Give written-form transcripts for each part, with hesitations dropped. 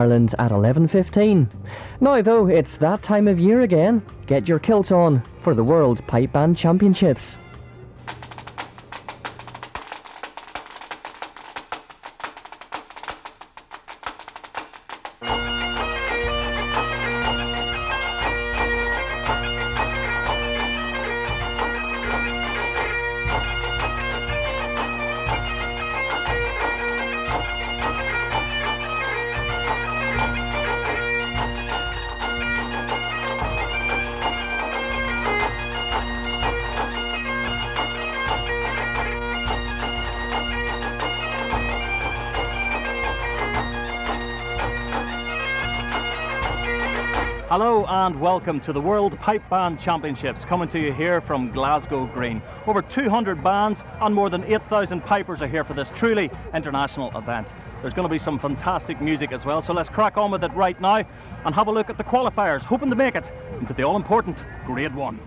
Ireland at 11:15. Now though, it's that time of year again. Get your kilts on for the World Pipe Band Championships. Hello and welcome to the World Pipe Band Championships, coming to you here from Glasgow Green. Over 200 bands and more than 8,000 pipers are here for this truly international event. There's going to be some fantastic music as well, so let's crack on with it right now and have a look at the qualifiers, hoping to make it into the all-important Grade 1.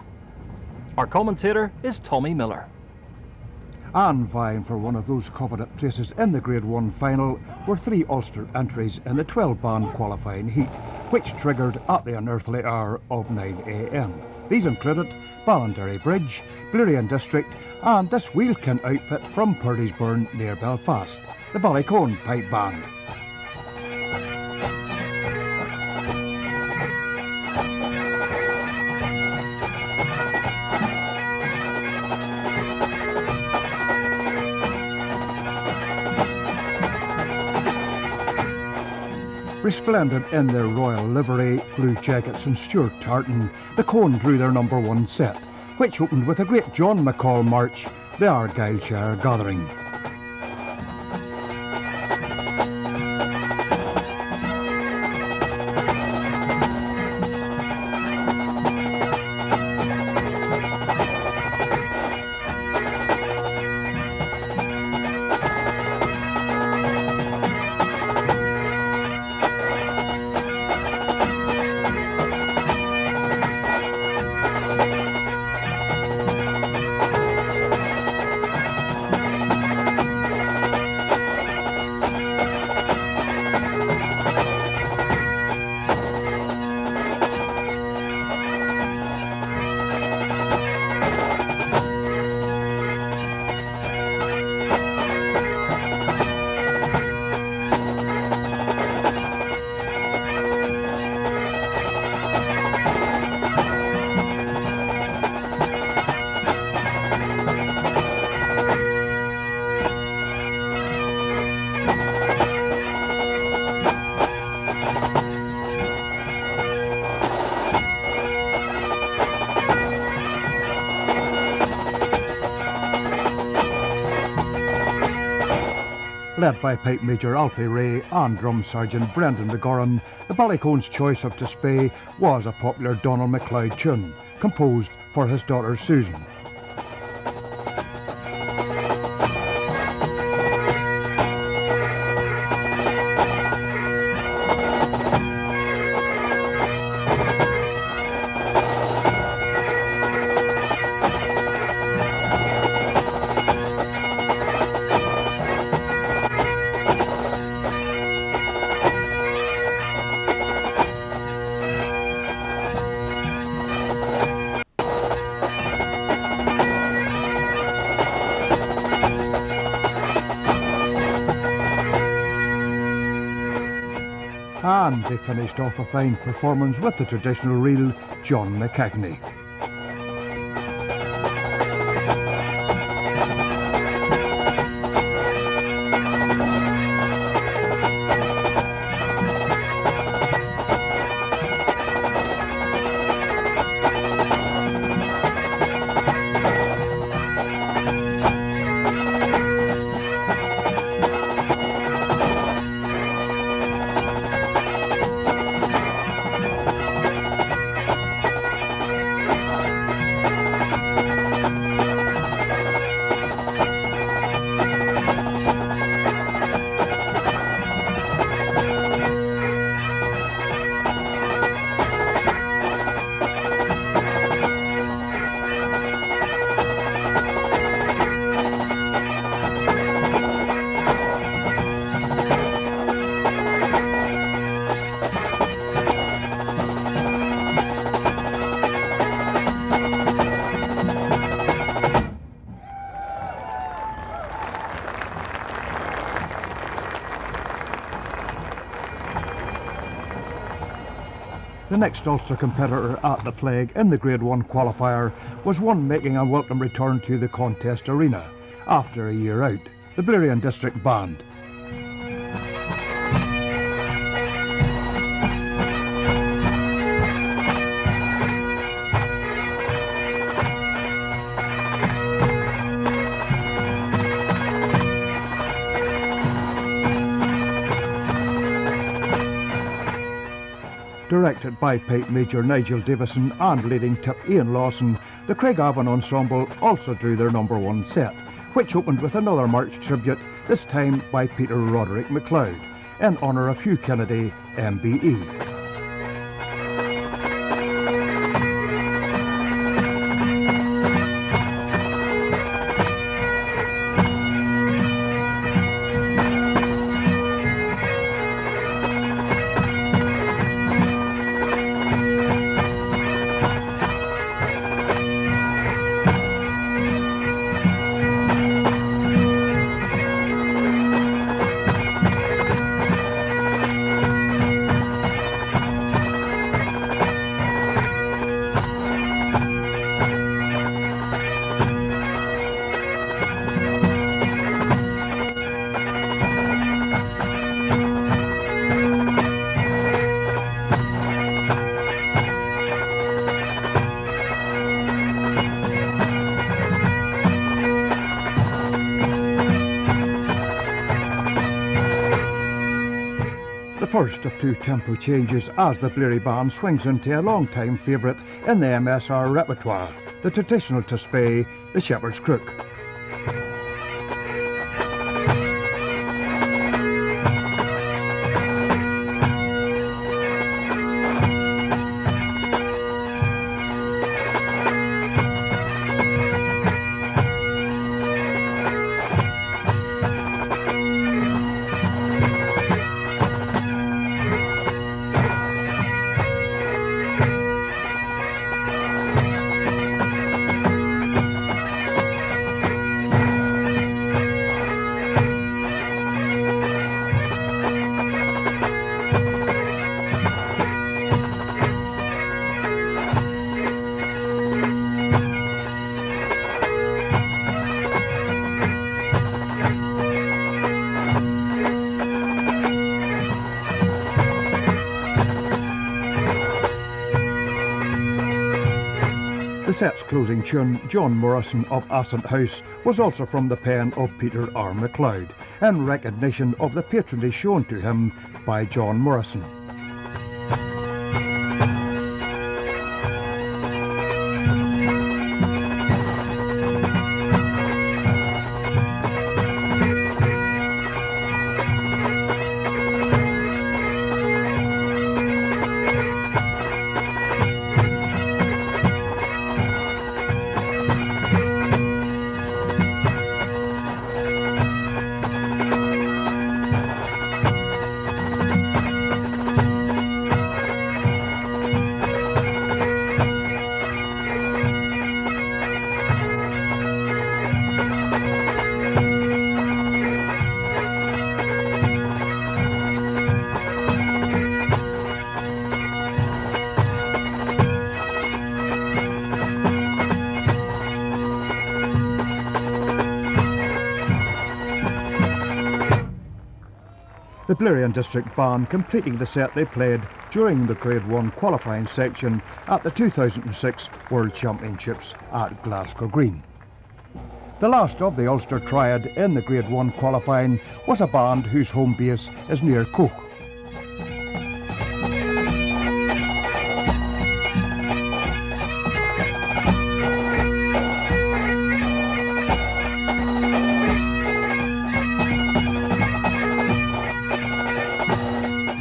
Our commentator is Tommy Miller. And vying for one of those coveted places in the Grade 1 final were three Ulster entries in the 12-band qualifying heat, which triggered at the unearthly hour of 9 a.m. These included Ballinderry Bridge, Blurian District and this Wheelkin outfit from Purdysburn near Belfast, the Ballycone Pipe Band. Resplendent in their royal livery, blue jackets and Stuart tartan, the Cone drew their number one set, which opened with a great John McCall march, the Argyllshire Gathering. Led by Pipe Major Alfie Ray and Drum Sergeant Brendan McGorran, the Ballycone's choice of display was a popular Donald MacLeod tune, composed for his daughter Susan. And they finished off a fine performance with the traditional reel, John McCagney. The next Ulster competitor at the flag in the Grade 1 qualifier was one making a welcome return to the contest arena after a year out, the Blairian District Band. Directed by Pipe Major Nigel Davison and leading tip Ian Lawson, the Craigavon Ensemble also drew their number 1 set, which opened with another march tribute, this time by Peter Roderick MacLeod, in honour of Hugh Kennedy, MBE. First of 2 tempo changes as the Blairy Band swings into a long-time favourite in the MSR repertoire, the traditional Tuspay, the Shepherd's Crook. The set's closing tune, John Morrison of Ascent House, was also from the pen of Peter R. MacLeod, in recognition of the patronage shown to him by John Morrison. The Blairian District Band completing the set they played during the Grade 1 qualifying section at the 2006 World Championships at Glasgow Green. The last of the Ulster Triad in the Grade 1 qualifying was a band whose home base is near Coke.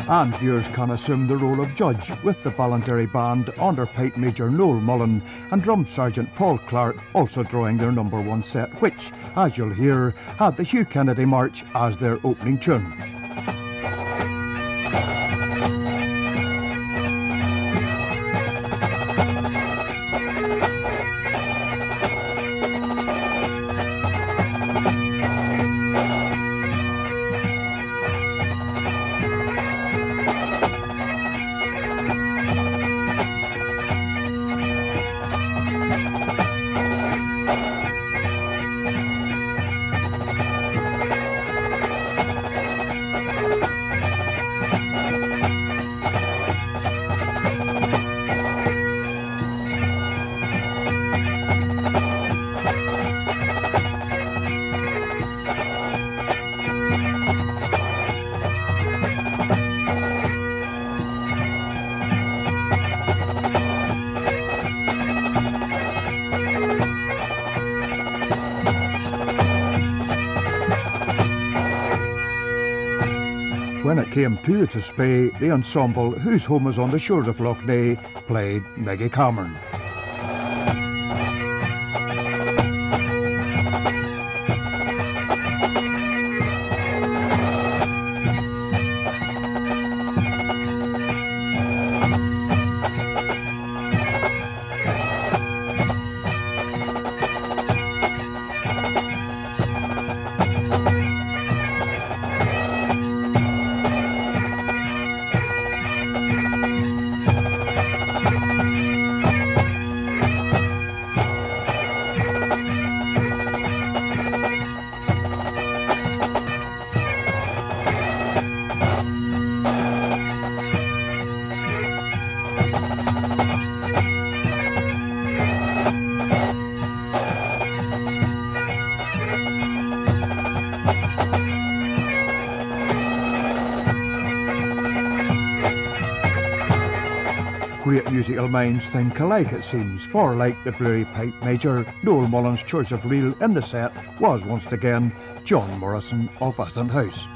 And viewers can assume the role of judge with the Ballinderry Band under Pipe Major Noel Mullen and Drum Sergeant Paul Clark also drawing their number 1 set, which, as you'll hear, had the Hugh Kennedy March as their opening tune. came to Spey, the ensemble whose home is on the shores of Loch Ness played Meggie Cameron. Great musical minds think alike, it seems, for like the brewery pipe major, Noel Mullen's choice of reel in the set was once again John Morrison of Asant House.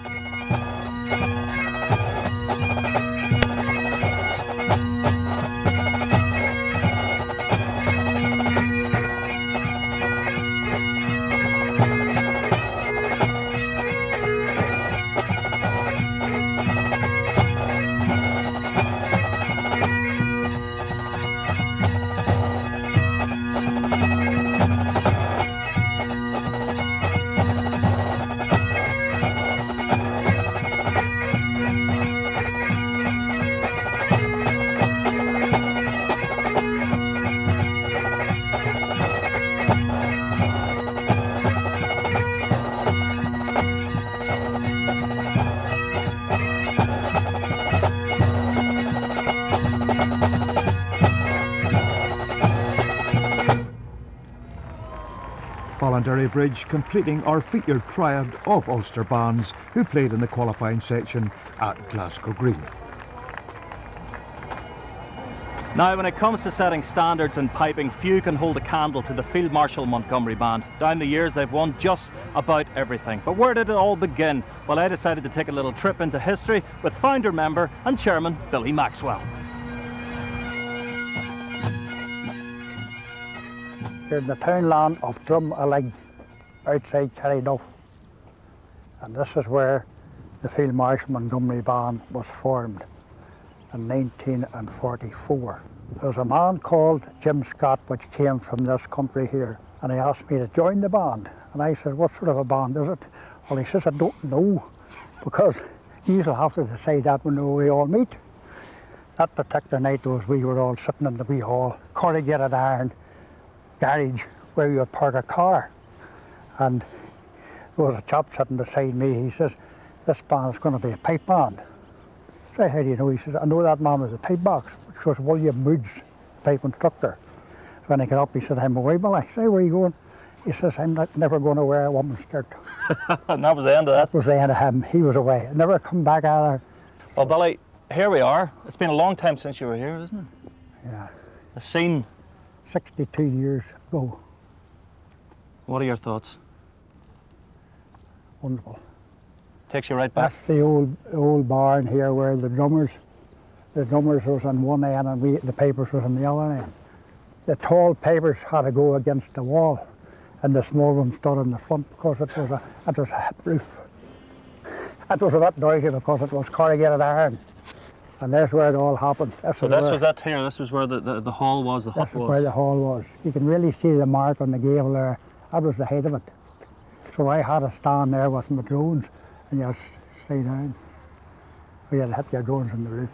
Ballinderry Bridge completing our featured triad of Ulster bands who played in the qualifying section at Glasgow Green. Now, when it comes to setting standards in piping, few can hold a candle to the Field Marshal Montgomery Band. Down the years, they've won just about everything. But where did it all begin? Well, I decided to take a little trip into history with founder member and chairman Billy Maxwell. Here in the townland of Drumalig, outside Carryduff, and this is where the Field Marshal Montgomery Band was formed in 1944. There was a man called Jim Scott which came from this country here, and he asked me to join the band, and I said, what sort of a band is it? Well, he says, I don't know, because you will have to decide that when we all meet. That particular night we were all sitting in the wee hall, corrugated iron garage where you would park a car, and there was a chap sitting beside me. He says, this band is going to be a pipe band. I said, how do you know? He says, I know that man with the pipe box, which was William Moods, pipe instructor. So when he got up, he said, I'm away, Billy. I said, where are you going? He says, I'm never going to wear a woman's skirt. And that was the end of that? That was the end of him. He was away. Never come back either. Well, Billy, here we are. It's been a long time since you were here, isn't it? Yeah. The scene. 62 years ago. What are your thoughts? Wonderful. Takes you right back. That's the old barn here where the drummers was on one end and the pipers was on the other end. The tall pipers had to go against the wall, and the small ones stood in the front because it was a hip roof. It was a bit noisy because it was corrugated iron. And that's where it all happened. So this was it here, this was where the hall was, the hut was? This is where the hall was. You can really see the mark on the gable there. That was the height of it. So I had to stand there with my drones and you had to stay down. We had to hit your drones on the roof.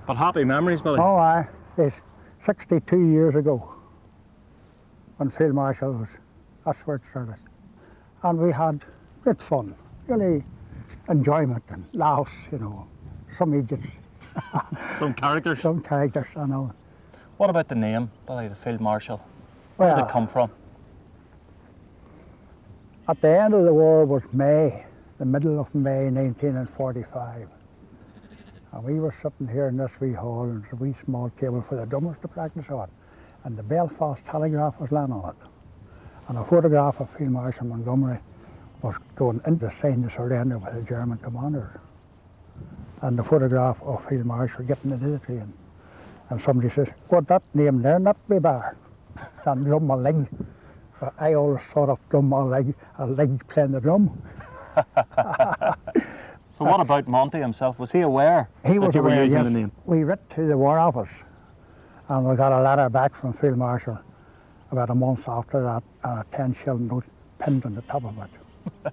But happy memories, Billy? Oh, aye. It's 62 years ago when Field Marshal was, that's where it started. And we had good fun, really enjoyment and laughs, you know. Some idiots. Some characters? Some characters, I know. What about the name, Billy, the Field Marshal? Well, Where did it come from? At the end of the war was May, the middle of May 1945. And we were sitting here in this wee hall, and there's a wee small table for the drummers to practice on. And the Belfast Telegraph was laying on it. And a photograph of Field Marshal Montgomery was going in to sign the surrender with the German commander. and the photograph of Field Marshal getting into the train. And somebody says, "What that name there, not be bar." And drum a leg. I always thought of drum a leg playing the drum. So what about Monty himself? Was he aware He was that you were aware, using yes. the name? We writ to the War Office, and we got a letter back from Field Marshal about a month after that, a 10-shilling note pinned on the top of it.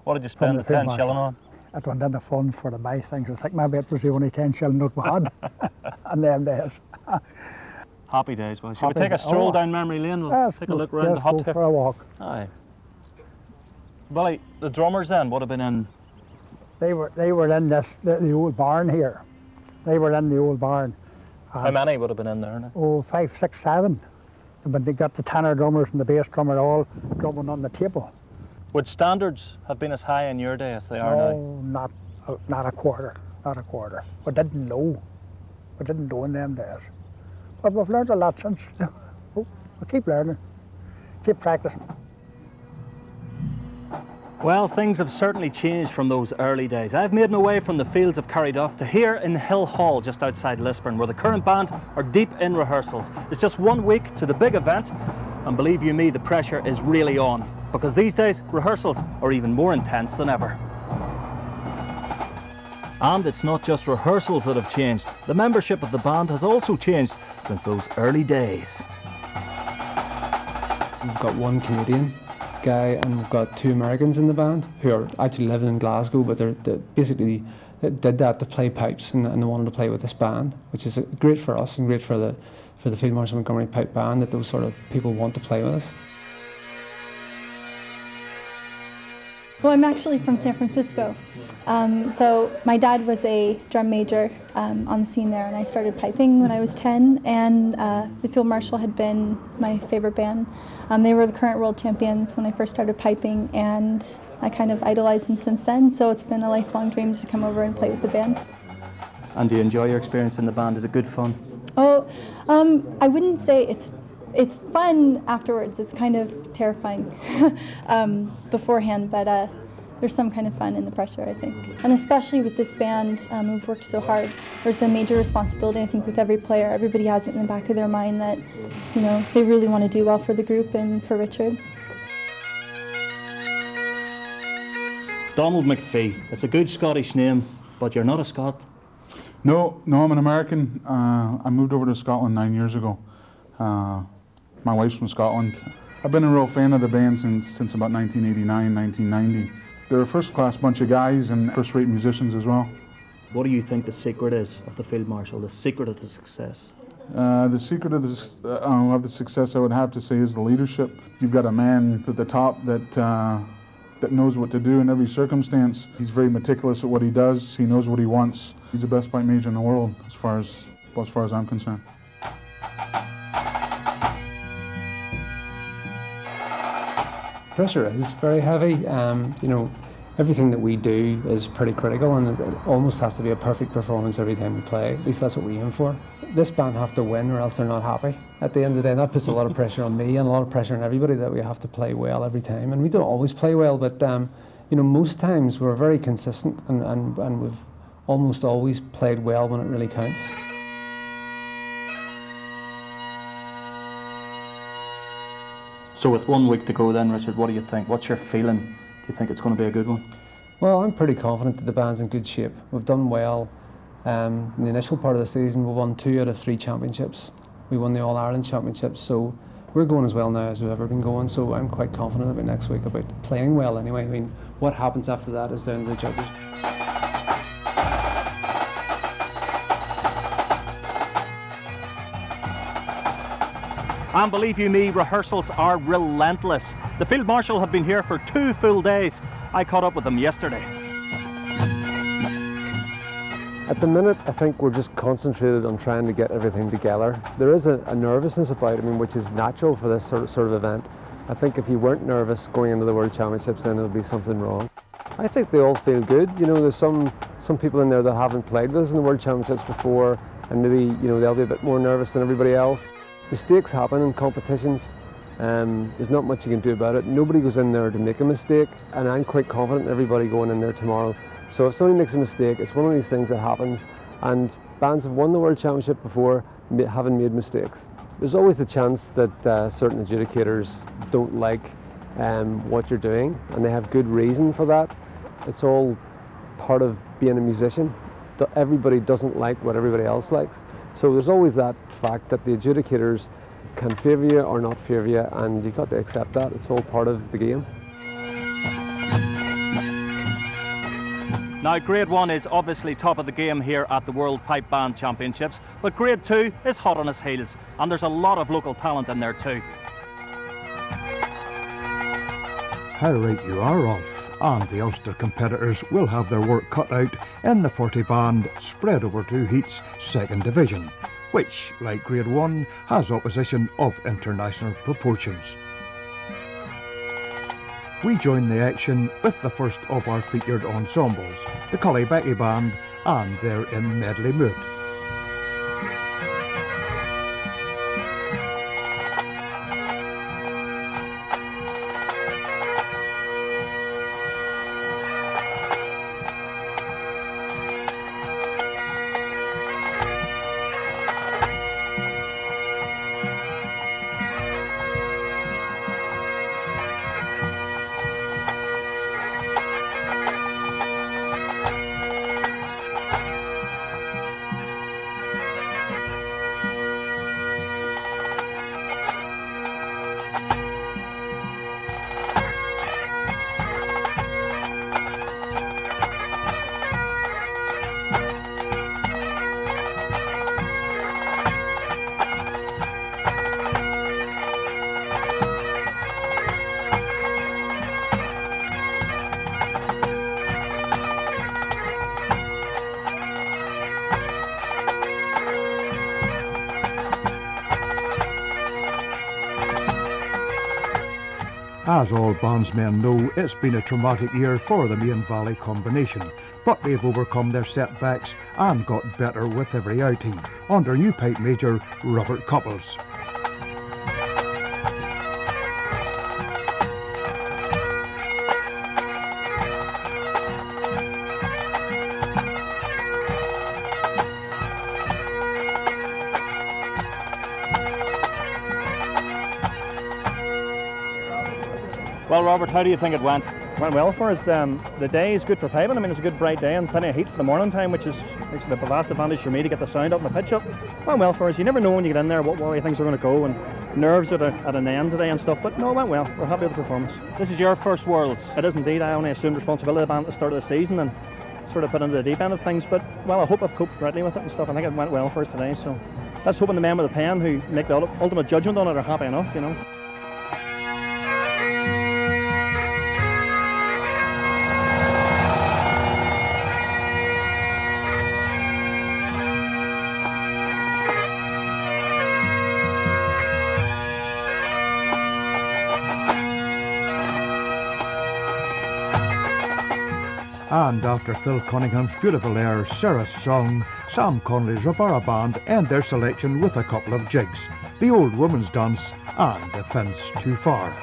What did you spend the 10 shilling on? It went in the funds for to buy things. I think maybe it was the only 10-shilling note we had in them days. Happy days. Well, shall we Happy take a days. stroll Oh. down memory lane? We'll Yes, take a look around the yes, hut go here. for a walk. Aye. Billy, the drummers then would have been in. They were in the old barn here. They were in the old barn. How many would have been in there now? Oh, 5, 6, 7. But they got the tenor drummers and the bass drummer all drumming on the table. Would standards have been as high in your day as they are now? No, not a quarter, not a quarter. We didn't know. We didn't know in them days. But we've learned a lot since. We keep learning, keep practicing. Well, things have certainly changed from those early days. I've made my way from the fields of Carryduff to here in Hill Hall, just outside Lisburn, where the current band are deep in rehearsals. It's just 1 week to the big event, and believe you me, the pressure is really on, because these days, rehearsals are even more intense than ever. And it's not just rehearsals that have changed. The membership of the band has also changed since those early days. We've got one Canadian guy and we've got 2 Americans in the band who are actually living in Glasgow, but they basically did that to play pipes, and they wanted to play with this band, which is great for us and great for the Field Marshal Montgomery Pipe Band, that those sort of people want to play with us. Well, I'm actually from San Francisco. So my dad was a drum major on the scene there, and I started piping when I was 10, and the Field Marshal had been my favorite band. They were the current world champions when I first started piping, and I kind of idolized them since then, so it's been a lifelong dream to come over and play with the band. And do you enjoy your experience in the band? Is it good fun? Oh, I wouldn't say it's fun afterwards. It's kind of terrifying beforehand, but there's some kind of fun in the pressure, I think. And especially with this band, who've worked so hard, there's a major responsibility, I think, with every player. Everybody has it in the back of their mind that, you know, they really want to do well for the group and for Richard. Donald McPhee. It's a good Scottish name, but you're not a Scot. No, I'm an American. I moved over to Scotland 9 years ago. My wife's from Scotland. I've been a real fan of the band since about 1989, 1990. They're a first-class bunch of guys and first-rate musicians as well. What do you think the secret is of the Field Marshal, the secret of the success? The secret of the success, I would have to say, is the leadership. You've got a man at the top that knows what to do in every circumstance. He's very meticulous at what he does. He knows what he wants. He's the best pipe major in the world, as far as I'm concerned. Pressure is very heavy. You know, everything that we do is pretty critical, and it almost has to be a perfect performance every time we play. At least that's what we aim for. This band have to win, or else they're not happy. At the end of the day, that puts a lot of pressure on me and a lot of pressure on everybody, that we have to play well every time. And we don't always play well, but you know, most times we're very consistent, and we've almost always played well when it really counts. So with 1 week to go then, Richard, what do you think? What's your feeling? Do you think it's going to be a good one? Well, I'm pretty confident that the band's in good shape. We've done well in the initial part of the season. We won 2 out of 3 championships. We won the All-Ireland Championships, so we're going as well now as we've ever been going, so I'm quite confident about next week, about playing well anyway. I mean, what happens after that is down to the judges. And believe you me, rehearsals are relentless. The Field Marshal have been here for 2 full days. I caught up with them yesterday. At the minute, I think we're just concentrated on trying to get everything together. There is a nervousness about it, which is natural for this sort of event. I think if you weren't nervous going into the World Championships, then there would be something wrong. I think they all feel good. You know, there's some people in there that haven't played with us in the World Championships before, and maybe, you know, they'll be a bit more nervous than everybody else. Mistakes happen in competitions, There's not much you can do about it. Nobody goes in there to make a mistake, and I'm quite confident in everybody going in there tomorrow. So if somebody makes a mistake, it's one of these things that happens, and bands have won the World Championship before having made mistakes. There's always the chance that certain adjudicators don't like what you're doing, and they have good reason for that. It's all part of being a musician. Everybody doesn't like what everybody else likes. So there's always that fact that the adjudicators can favour you or not favour you, and you've got to accept that. It's all part of the game. Now, Grade 1 is obviously top of the game here at the World Pipe Band Championships, but Grade 2 is hot on its heels, and there's a lot of local talent in there too. How right you are, Rolf. And the Ulster competitors will have their work cut out in the 40 band spread over 2 heats, 2nd Division, which, like Grade 1, has opposition of international proportions. We join the action with the first of our featured ensembles, the Cullybecky Band, and they're in medley mood. As all bandsmen know, it's been a traumatic year for the Main Valley combination, but they've overcome their setbacks and got better with every outing, under new pipe major Robert Couples. Well, Robert, how do you think it went? Went well for us. The day is good for piping. I mean, it's a good bright day and plenty of heat for the morning time, which makes it a vast advantage for me to get the sound up and the pitch up. Went well for us. You never know when you get in there what way things are going to go, and nerves at an end today and stuff. But no, it went well. We're happy with the performance. This is your first Worlds. It is indeed. I only assumed responsibility of the band at the start of the season and sort of put into the deep end of things. But well, I hope I've coped rightly with it and stuff. I think it went well for us today. So let's hope the men with the pen who make the ultimate judgment on it are happy enough, you know. And after Phil Cunningham's beautiful air, Sarah's song, Sam Conley's Ravara Band end their selection with a couple of jigs, the Old Woman's Dance and The Fence Too Far.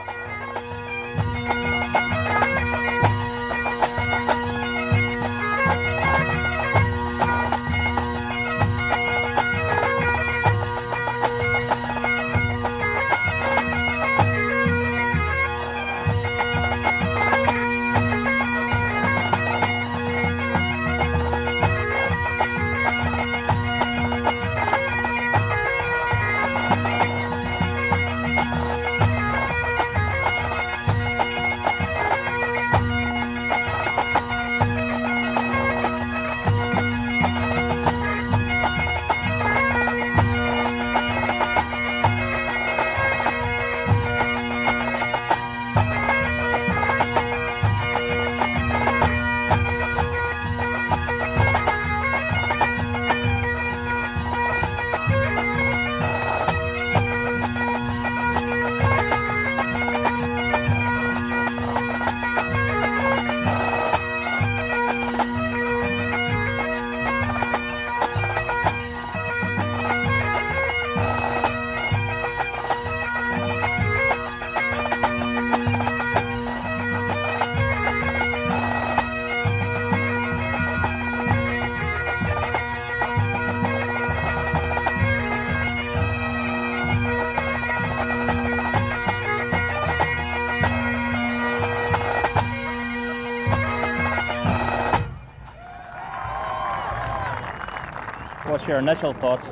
what's your initial thoughts?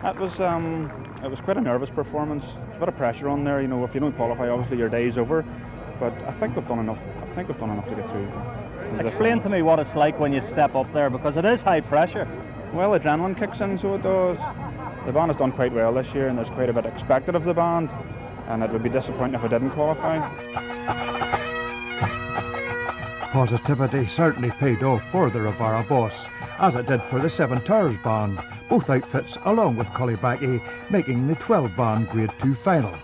It was quite a nervous performance. There's a bit of pressure on there. You know, if you don't qualify, obviously your day's over. But I think we've done enough. I think we've done enough to get through. Explain to me what it's like when you step up there, because it is high pressure. Well, adrenaline kicks in, so it does. The band has done quite well this year, and there's quite a bit expected of the band. And it would be disappointing if I didn't qualify. Positivity certainly paid off for the Rivara boss, as it did for the Seven Towers band, both outfits along with Cullybackey making the 12-band Grade 2 final.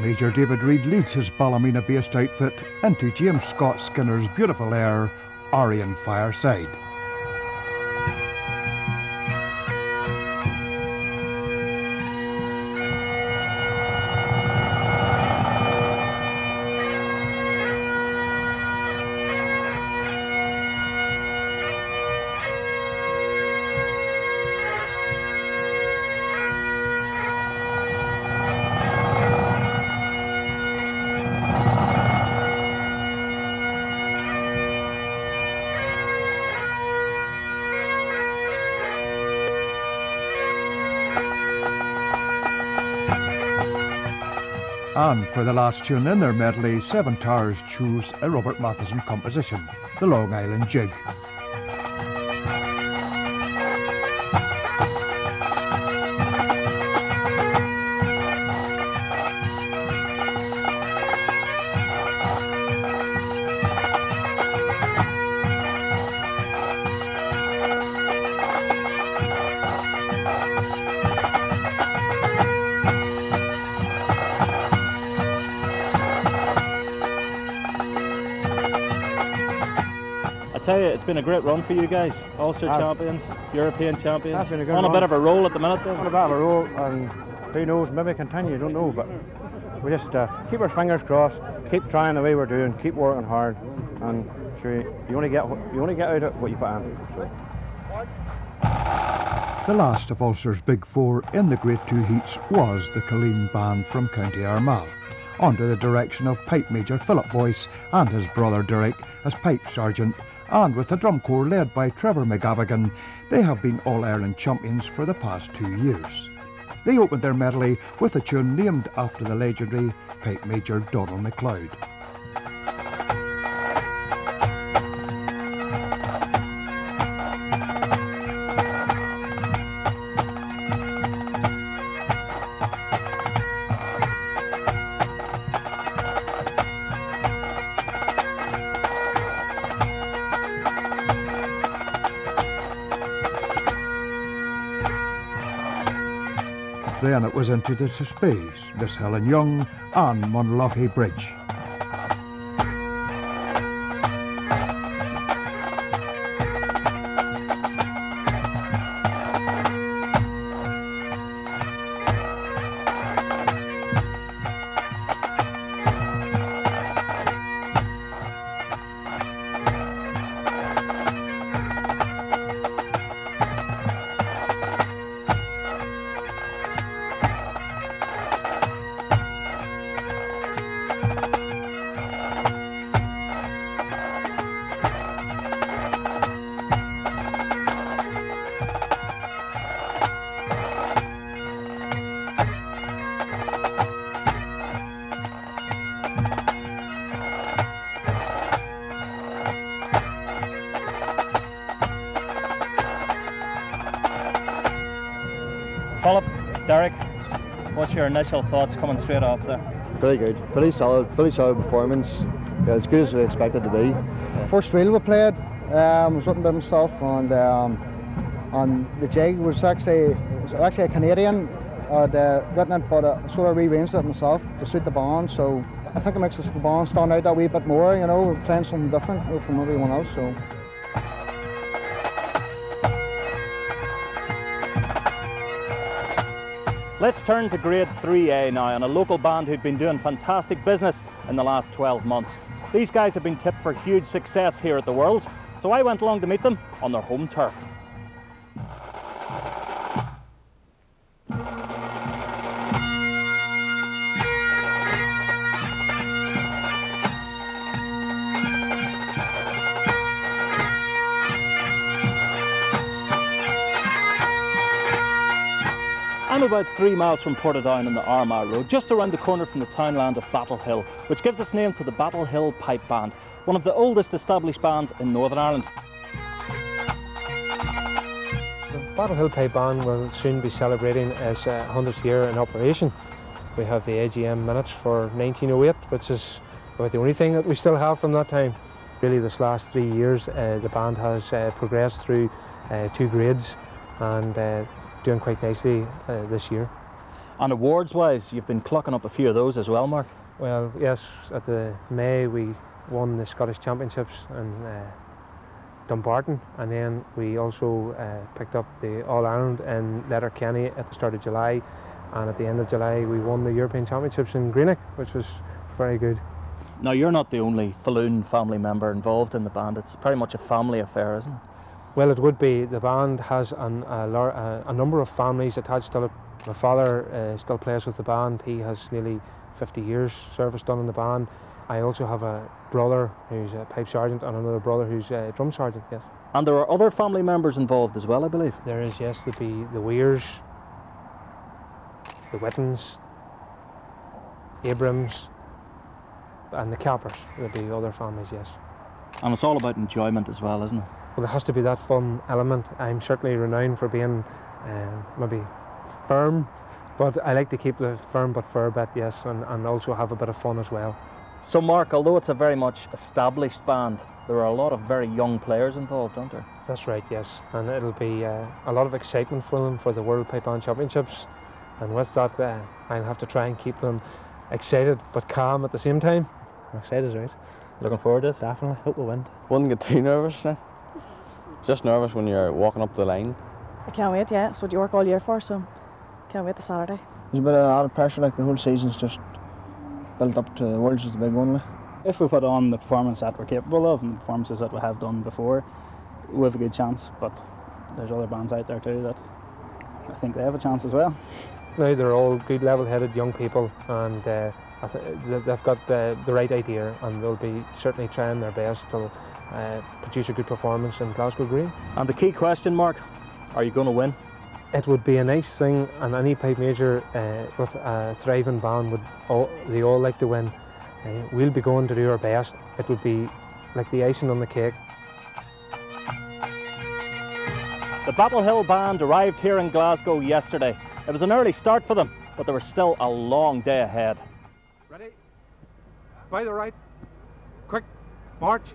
Major David Reid leads his Ballymena-based outfit into James Scott Skinner's beautiful air, Aryan Fireside. And for the last tune in their medley, Seven Towers chose a Robert Matheson composition, the Long Island Jig. I tell you, it's been a great run for you guys. Ulster champions, European champions. That's been a good on run. A bit of a roll at the minute, though. On a bit of a roll, and who knows, maybe continue, don't know, but we just keep our fingers crossed, keep trying the way we're doing, keep working hard, and sure, you only get out of what you put in. So. The last of Ulster's Big Four in the Grade 2 heats was the Killeen band from County Armagh, under the direction of Pipe Major Philip Boyce and his brother Derek as Pipe Sergeant, and with the drum corps led by Trevor McGavigan. They have been All-Ireland champions for the past 2 years. They opened their medley with a tune named after the legendary Pipe Major Donald MacLeod. Then it was into the space, Miss Helen Young and Monlochy Bridge. Philip, Derek, what's your initial thoughts coming straight off there? Pretty good, pretty solid performance. Yeah, as good as we expected to be. First wheel we played was written by myself, and the jig was actually a Canadian. I'd written it, but I sort of rearranged it myself to suit the band. So I think it makes the band stand out that wee bit more. You know, we're playing something different from everyone else. So. Let's turn to Grade 3A now, and a local band who've been doing fantastic business in the last 12 months. These guys have been tipped for huge success here at the Worlds, so I went along to meet them on their home turf. I'm about 3 miles from Portadown on the Armagh Road, just around the corner from the townland of Battle Hill, which gives its name to the Battle Hill Pipe Band, one of the oldest established bands in Northern Ireland. The Battle Hill Pipe Band will soon be celebrating its 100th year in operation. We have the AGM minutes for 1908, which is about the only thing that we still have from that time. Really, this last 3 years, the band has progressed through 2 grades and doing quite nicely this year. And awards-wise, you've been clocking up a few of those as well, Mark? Well, yes, at the May we won the Scottish Championships in Dumbarton, and then we also picked up the All-Ireland in Letterkenny at the start of July, and at the end of July we won the European Championships in Greenock, which was very good. Now, you're not the only Falloon family member involved in the band. It's very much a family affair, isn't it? Well, it would be. The band has a number of families attached to it. My father still plays with the band. He has nearly 50 years service done in the band. I also have a brother who's a pipe sergeant and another brother who's a drum sergeant, yes. And there are other family members involved as well, I believe? There is, yes. There'd be the Weirs, the Wittens, Abrams, and the Cappers. There'd be other families, yes. And it's all about enjoyment as well, isn't it? Well, there has to be that fun element. I'm certainly renowned for being maybe firm, but I like to keep the firm but fair bit, yes, and also have a bit of fun as well. So Mark, although it's a very much established band, there are a lot of very young players involved, aren't there? That's right, yes, and it'll be a lot of excitement for them for the World Pipe Band Championships, and with that I'll have to try and keep them excited but calm at the same time. I'm excited, right? Looking forward to it? Definitely, hope we'll win. Wouldn't get too nervous now. Just nervous when you're walking up the line. I can't wait, yeah. It's what you work all year for, so can't wait to Saturday. There's a bit of added pressure, like the whole season's just built up to the Worlds is the big one. If we put on the performance that we're capable of and the performances that we have done before, we have a good chance, but there's other bands out there too that I think they have a chance as well. Now they're all good level-headed young people, and they've got the right idea, and they'll be certainly trying their best to produce a good performance in Glasgow Green. And the key question, Mark, are you going to win? It would be a nice thing, and any pipe major with a thriving band they all like to win. We'll be going to do our best. It would be like the icing on the cake. The Battle Hill Band arrived here in Glasgow yesterday. It was an early start for them, but there was still a long day ahead. Ready? By the right. Quick. March.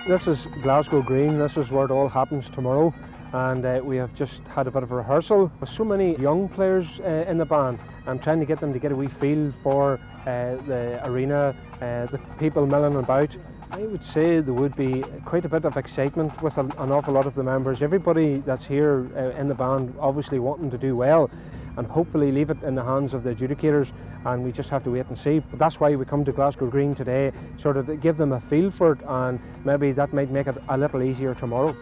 This is Glasgow Green. This is where it all happens tomorrow, and we have just had a bit of a rehearsal with so many young players in the band. I'm trying to get them to get a wee feel for the arena, the people milling about. I would say there would be quite a bit of excitement with an awful lot of the members. Everybody that's here in the band obviously wanting to do well, and hopefully leave it in the hands of the adjudicators, and we just have to wait and see. But that's why we come to Glasgow Green today, sort of to give them a feel for it, and maybe that might make it a little easier tomorrow.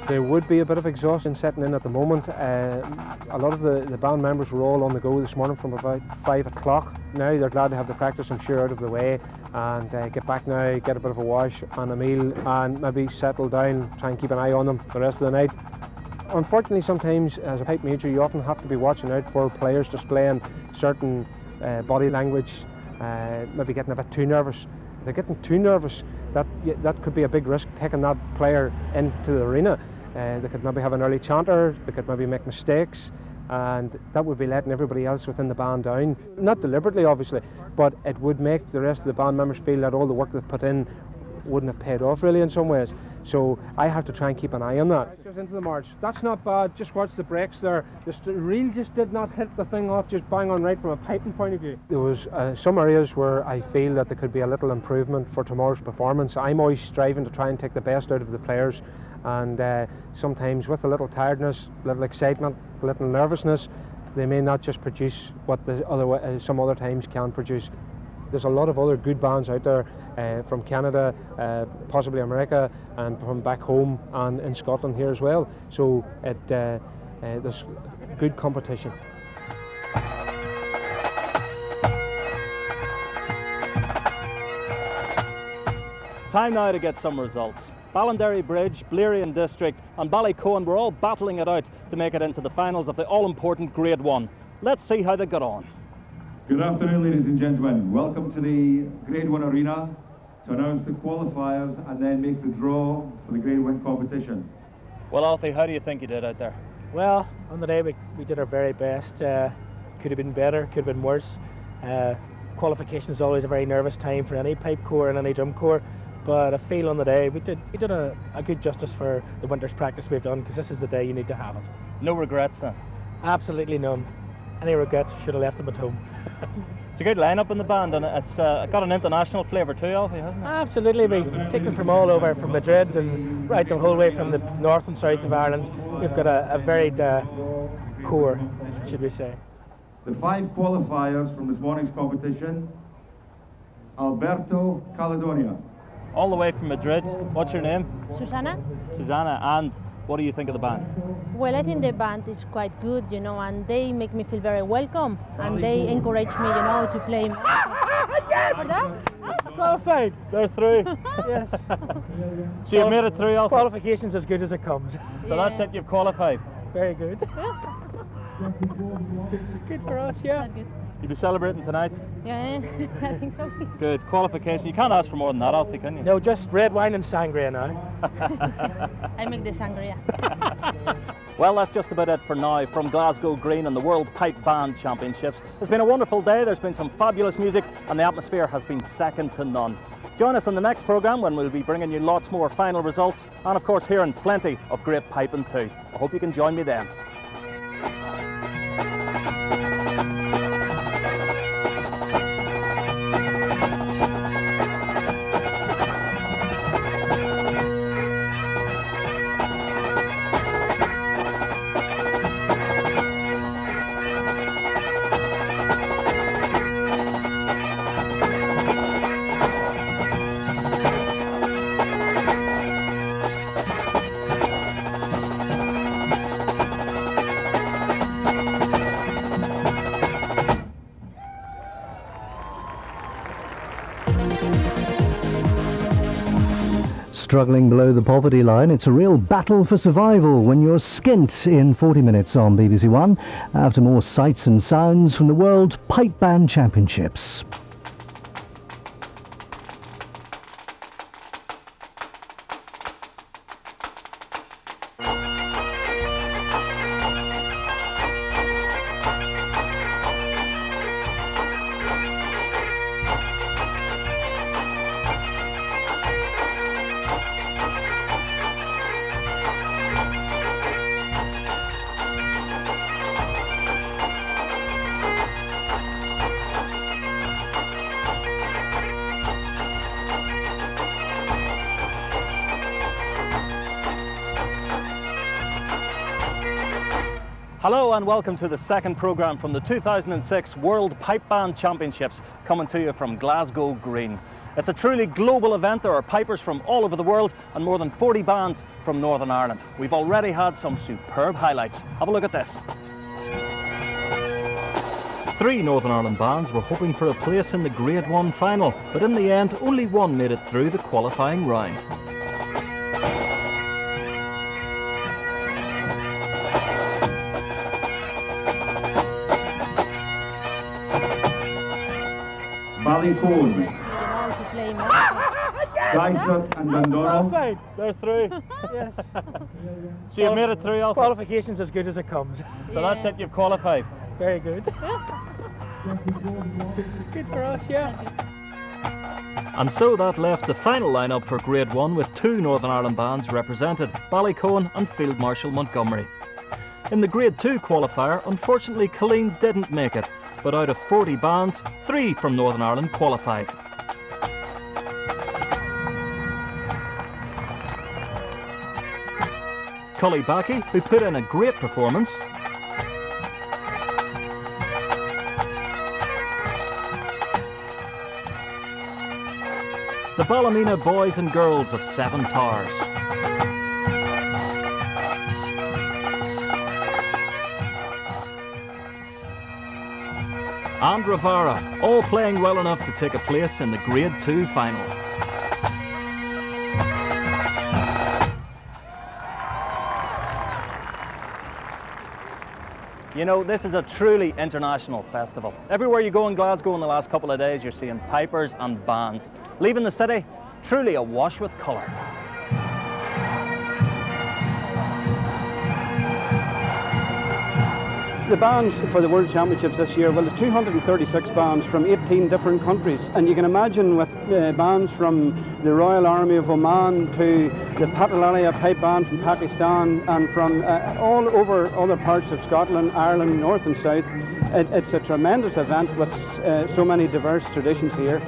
There would be a bit of exhaustion setting in at the moment. A lot of the band members were all on the go this morning from about 5 o'clock. Now they're glad to have the practice, I'm sure, out of the way, and get back now, get a bit of a wash and a meal, and maybe settle down, try and keep an eye on them the rest of the night. Unfortunately, sometimes as a pipe major you often have to be watching out for players displaying certain body language, maybe getting a bit too nervous. If they're getting too nervous, that could be a big risk, taking that player into the arena. They could maybe have an early chanter, they could maybe make mistakes, and that would be letting everybody else within the band down. Not deliberately, obviously, but it would make the rest of the band members feel that all the work they've put in wouldn't have paid off really in some ways. So I have to try and keep an eye on that. Just into the march. That's not bad. Just watch the brakes there. The reel just did not hit the thing off just bang on right from a piping point of view. There was some areas where I feel that there could be a little improvement for tomorrow's performance. I'm always striving to try and take the best out of the players, and sometimes with a little tiredness, a little excitement, a little nervousness, they may not just produce what some other times can produce. There's a lot of other good bands out there from Canada, possibly America, and from back home and in Scotland here as well. So there's good competition. Time now to get some results. Ballinderry Bridge, Blerian District and Ballycohen were all battling it out to make it into the finals of the all-important Grade 1. Let's see how they got on. Good afternoon, ladies and gentlemen. Welcome to the Grade 1 arena to announce the qualifiers and then make the draw for the Grade 1 competition. Well, Alfie, how do you think you did out there? Well, on the day we did our very best. Could have been better, could have been worse. Qualification is always a very nervous time for any pipe corps and any drum corps. But I feel on the day we did a good justice for the winter's practice we've done, because this is the day you need to have it. No regrets then? Absolutely none. Any regrets, should have left them at home. It's a good lineup in the band, and it's got an international flavour too, Alfie, hasn't it? Absolutely. We've taken from all over, from Madrid and right the whole way from the north and south of Ireland. We've got a varied corps, should we say. The 5 qualifiers from this morning's competition: Alberto, Caledonia. All the way from Madrid. What's your name? Susanna. Susanna. And what do you think of the band? Well, I think the band is quite good, you know, and they make me feel very welcome, and they encourage me, you know, to play. Perfect. They're through. Yes. So you've made it through, Alfie? Qualification's as good as it comes. So that's it, you've qualified. Very good. Good for us, yeah. You'll be celebrating tonight? Yeah, I think so. Good. Qualification. You can't ask for more than that, Alfie, can you? No, just red wine and sangria now. I make the sangria. Well, that's just about it for now from Glasgow Green and the World Pipe Band Championships. It's been a wonderful day. There's been some fabulous music and the atmosphere has been second to none. Join us on the next programme when we'll be bringing you lots more final results and, of course, hearing plenty of great piping too. I hope you can join me then. Struggling below the poverty line, it's a real battle for survival when you're skint in 40 minutes on BBC One after more sights and sounds from the World Pipe Band Championships. Hello and welcome to the second programme from the 2006 World Pipe Band Championships, coming to you from Glasgow Green. It's a truly global event. There are pipers from all over the world and more than 40 bands from Northern Ireland. We've already had some superb highlights. Have a look at this. 3 Northern Ireland bands were hoping for a place in the Grade 1 final, but in the end only one made it through the qualifying round. Ballycohen, Dysart and Dundonald. Perfect. They're through. Yes. So you've made it through, Alfie? Qualification's as good as it comes. So that's it, you've qualified. Very good. Good for us, yeah. And so that left the final lineup for Grade 1 with 2 Northern Ireland bands represented, Ballycohen and Field Marshal Montgomery. In the Grade 2 qualifier, unfortunately Killeen didn't make it, but out of 40 bands, 3 from Northern Ireland qualified. Cully-Backy, who put in a great performance. The Ballymena boys and girls of Seven Towers. And Ravara, all playing well enough to take a place in the Grade 2 final. You know, this is a truly international festival. Everywhere you go in Glasgow in the last couple of days, you're seeing pipers and bands. Leaving the city, truly awash with colour. The bands for the World Championships this year, well, there's 236 bands from 18 different countries, and you can imagine with bands from the Royal Army of Oman to the Patalalia Pipe Band from Pakistan and from all over other parts of Scotland, Ireland, North and South. It's a tremendous event with so many diverse traditions here.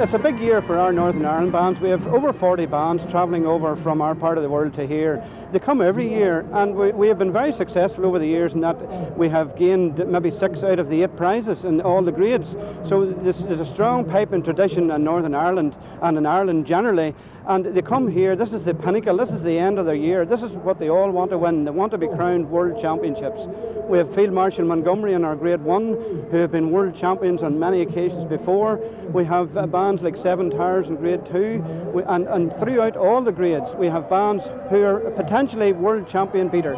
It's a big year for our Northern Ireland bands. We have over 40 bands travelling over from our part of the world to here. They come every year, and we have been very successful over the years in that we have gained maybe 6 out of the 8 prizes in all the grades. So there's a strong piping tradition in Northern Ireland and in Ireland generally, and they come here. This is the pinnacle, this is the end of their year, this is what they all want to win. They want to be crowned World Championships. We have Field Marshal Montgomery in our Grade 1 who have been world champions on many occasions before. We have bands like Seven Towers in Grade 2, and throughout all the grades we have bands who are potentially world champion beaters.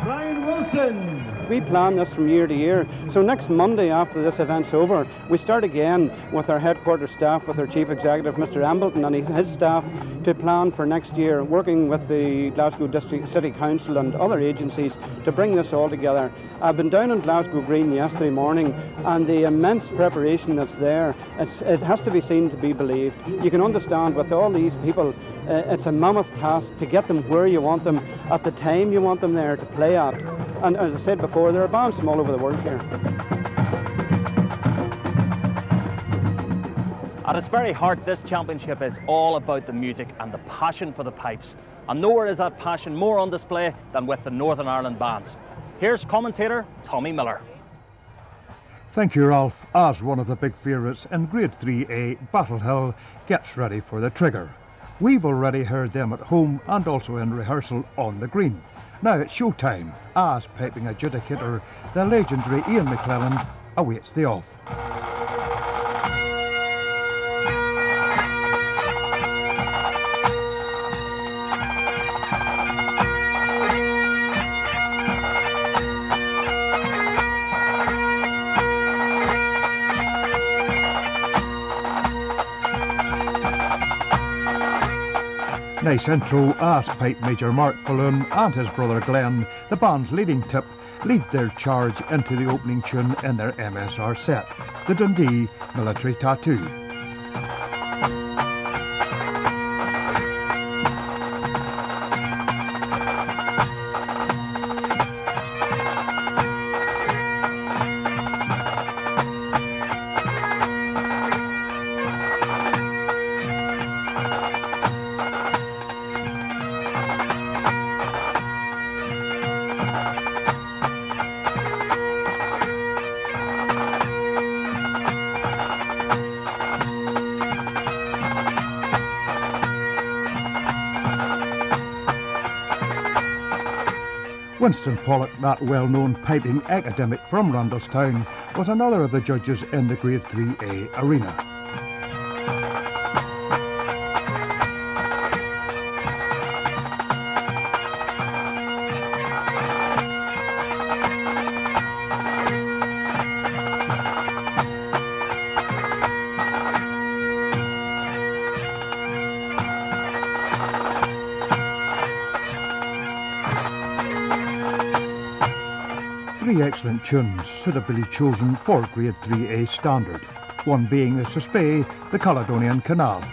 Brian Wilson. We plan this from year to year. So next Monday after this event's over, we start again with our headquarters staff, with our Chief Executive, Mr. Embleton, and his staff to plan for next year, working with the Glasgow District City Council and other agencies to bring this all together. I've been down in Glasgow Green yesterday morning, and the immense preparation that's there, it has to be seen to be believed. You can understand with all these people, it's a mammoth task to get them where you want them, at the time you want them there to play at. And as I said before, there are bands from all over the world here. At its very heart, this championship is all about the music and the passion for the pipes. And nowhere is that passion more on display than with the Northern Ireland bands. Here's commentator Tommy Miller. Thank you, Ralph. As one of the big favourites in Grade 3A, Battle Hill gets ready for the trigger. We've already heard them at home and also in rehearsal on the green. Now it's showtime as piping adjudicator, the legendary Ian McClellan, awaits the off. Nice intro as Pipe Major Mark Falloon and his brother Glenn, the band's leading tip, lead their charge into the opening tune in their MSR set, the Dundee Military Tattoo. Winston Pollock, that well-known piping academic from Randalstown, was another of the judges in the Grade 3A arena. Three excellent tunes suitably chosen for Grade 3A standard, one being the Suspect, the Caledonian Canal.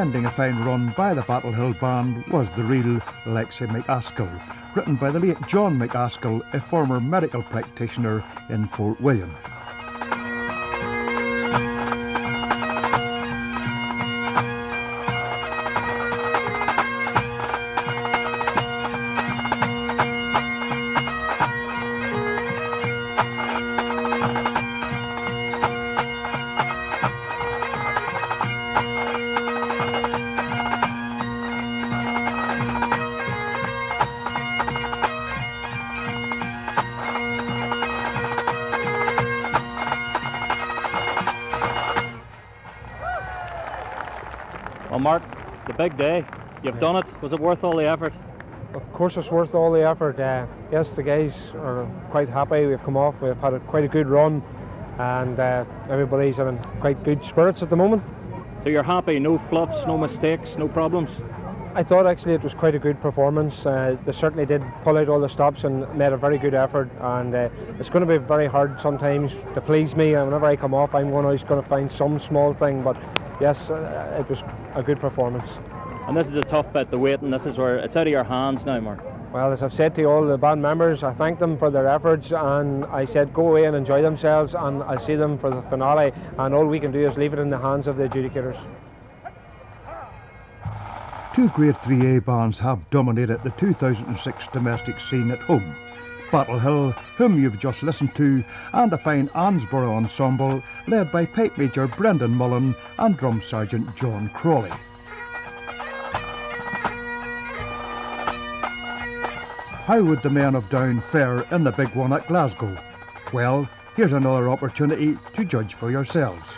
ending a fine run by the Battle Hill Band was the real Lexi McAskill, written by the late John McAskill, a former medical practitioner in Fort William. Well, Mark, the big day. You've done it. Was it worth all the effort? Of course it's worth all the effort. Yes, the guys are quite happy. We've come off, we've had quite a good run, and everybody's in quite good spirits at the moment. So you're happy, no fluffs, no mistakes, no problems? I thought actually it was quite a good performance. They certainly did pull out all the stops and made a very good effort, and it's going to be very hard sometimes to please me. And whenever I come off, I'm always going to find some small thing, but yes, it was a good performance. And this is a tough bit, the waiting. This is where it's out of your hands now, Mark. Well, as I've said to all the band members, I thank them for their efforts, and I said go away and enjoy themselves, and I'll see them for the finale, and all we can do is leave it in the hands of the adjudicators. Two Grade 3A bands have dominated the 2006 domestic scene at home. Battle Hill, whom you've just listened to, and a fine Ansborough ensemble led by Pipe Major Brendan Mullen and Drum Sergeant John Crawley. How would the men of Down fare in the big one at Glasgow? Well, here's another opportunity to judge for yourselves.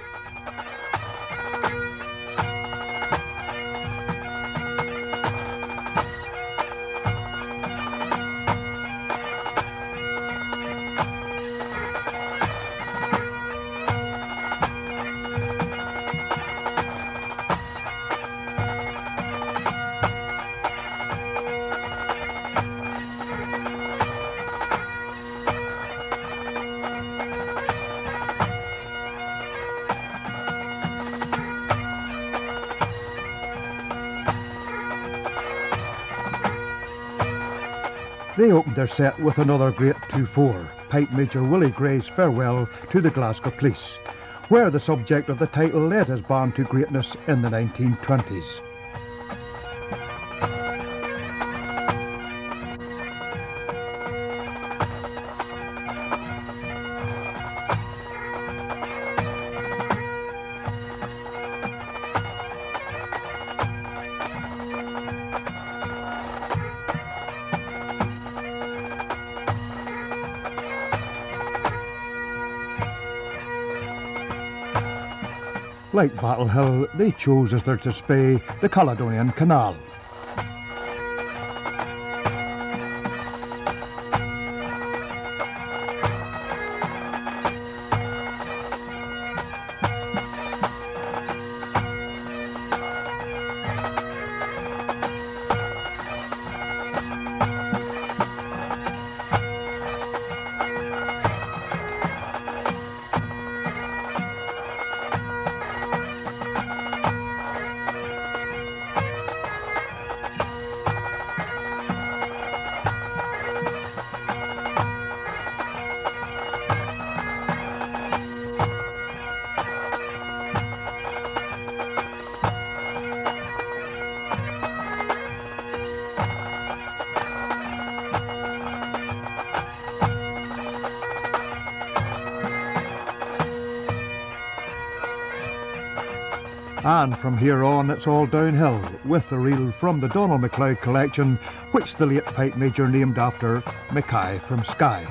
They opened their set with another great 2-4, Pipe Major Willie Gray's farewell to the Glasgow Police, where the subject of the title led his band to greatness in the 1920s. Like Battle Hill, they chose as their display the Caledonian Canal. And from here on it's all downhill, with the reel from the Donald MacLeod collection, which the late Pipe Major named after Mackay from Skye.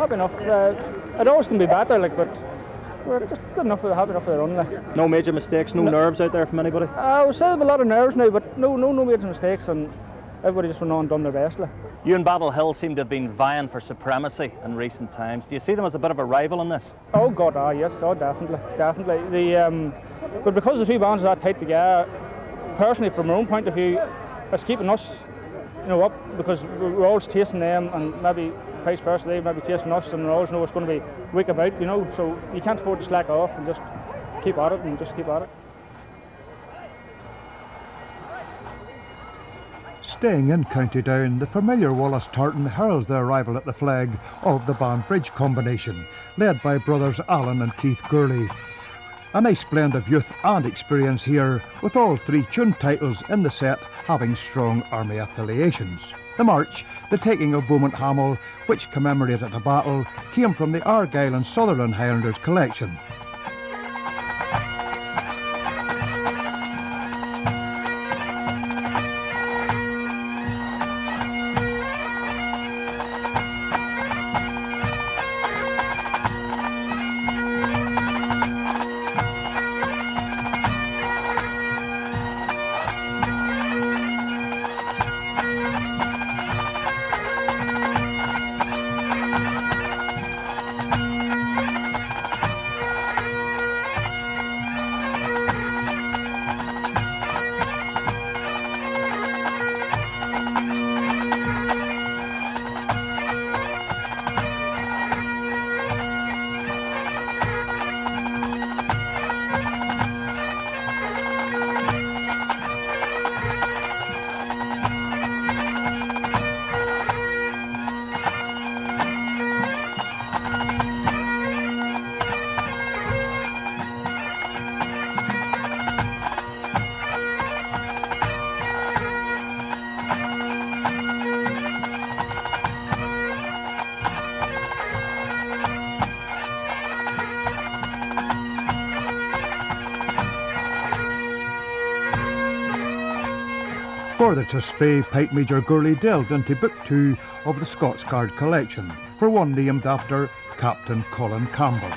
happy enough. It always can be better, like, but we're just good enough. We're happy enough for the run. Like. No major mistakes, no nerves out there from anybody? I would say there's a lot of nerves now, but no major mistakes, and everybody just went on and done their best. Like. You and Battle Hill seem to have been vying for supremacy in recent times. Do you see them as a bit of a rival in this? Oh God, yes, definitely. But because the two bands are that tight together, personally, from our own point of view, it's keeping us, up, because we're always chasing them, and maybe vice versa, they might be chasing us, and we always know it's going to be weak about, so you can't afford to slack off and just keep at it. Staying in County Down, the familiar Wallace Tartan heralds the arrival at the flag of the Banbridge combination, led by brothers Alan and Keith Gurley. A nice blend of youth and experience here, with all three tune titles in the set having strong army affiliations. The march, the taking of Beaumont Hamel, which commemorated a battle, came from the Argyll and Sutherland Highlanders collection. For the Tuspay, Pipe Major Gurley delved into Book 2 of the Scots Guard collection, for one named after Captain Colin Campbell.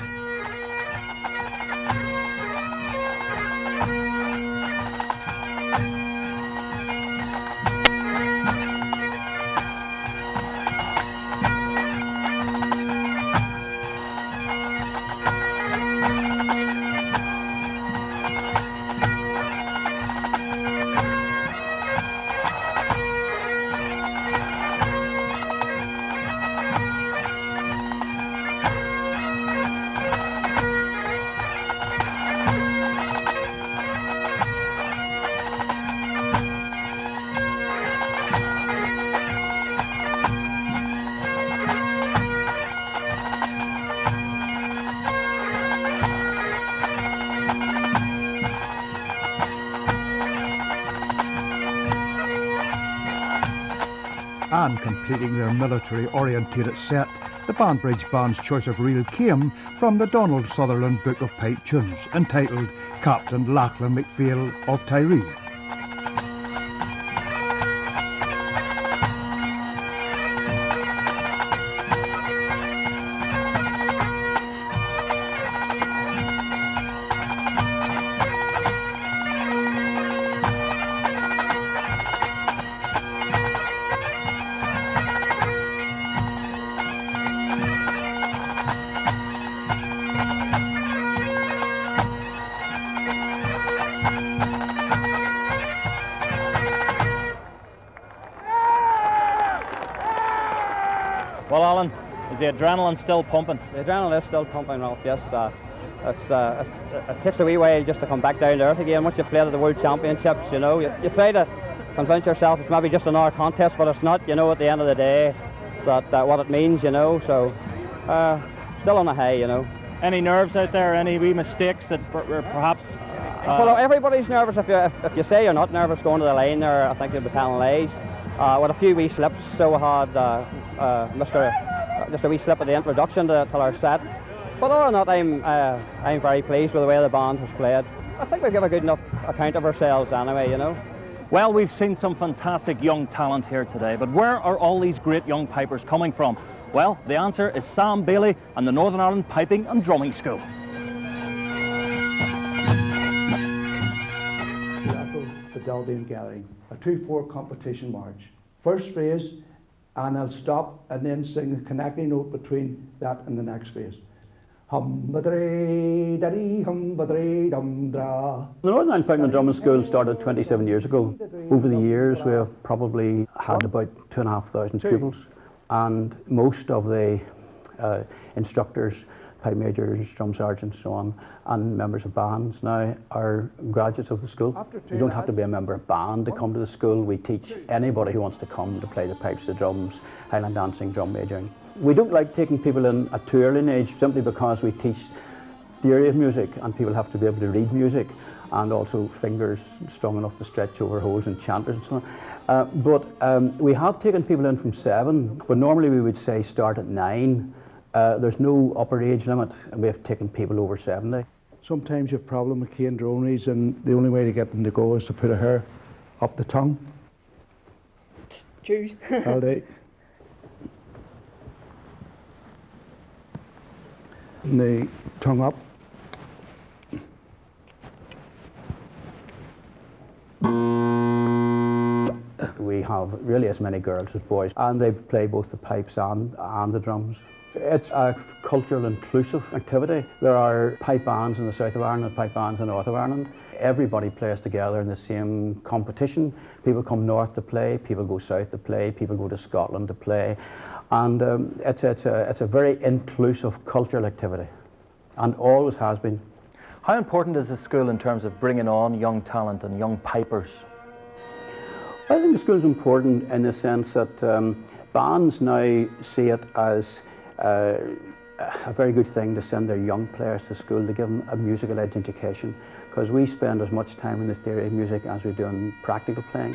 And completing their military-orientated set, the Banbridge Band's choice of reel came from the Donald Sutherland Book of Pipe Tunes, entitled Captain Lachlan McPhail of Tyree. Well, Alan, is the adrenaline still pumping? The adrenaline is still pumping, Ralph, yes. It takes a wee while just to come back down to earth again. Once you've played at the World Championships, you try to convince yourself it's maybe just another contest, but it's not, at the end of the day, that what it means, so still on a high, Any nerves out there, any wee mistakes that were perhaps... Well, everybody's nervous. If you say you're not nervous going to the line there, I think you'll be telling lies. With a few wee slips, so we had just a wee slip at the introduction to our set. But other than that, I'm very pleased with the way the band has played. I think we give a good enough account of ourselves anyway, Well, we've seen some fantastic young talent here today, but where are all these great young pipers coming from? Well, the answer is Sam Bailey and the Northern Ireland Piping and Drumming School. Fidelity Gathering, a 2/4 competition march. First phrase, and I'll stop and then sing the connecting note between that and the next phrase. Hum-ba-dee, daddy, hum-ba-dee, dum-dra. The Northern Ireland Piping and Drumming School started 27 years ago. Over the years, we have probably had about 2,500 pupils, and most of the instructors, pipe majors, drum sergeants, so on, and members of bands now are graduates of the school. You don't have to be a member of band to come to the school. We teach anybody who wants to come to play the pipes, the drums, Highland dancing, drum majoring. We don't like taking people in at too early an age simply because we teach theory of music and people have to be able to read music and also fingers strong enough to stretch over holes and chanters and so on. But we have taken people in from 7, but normally we would say start at 9. There's no upper age limit, and we have taken people over 70. Sometimes you have a problem with cane droneries, and the only way to get them to go is to put a hair up the tongue. Choose. All day. And the tongue up. We have really as many girls as boys, and they play both the pipes and the drums. It's a cultural inclusive activity. There are pipe bands in the south of Ireland and pipe bands in the north of Ireland. Everybody plays together in the same competition. People come north to play, people go south to play, people go to Scotland to play. And it's a very inclusive cultural activity, and always has been. How important is the school in terms of bringing on young talent and young pipers? I think the school is important in the sense that bands now see it as a very good thing to send their young players to school, to give them a musical education, because we spend as much time in the theory of music as we do in practical playing.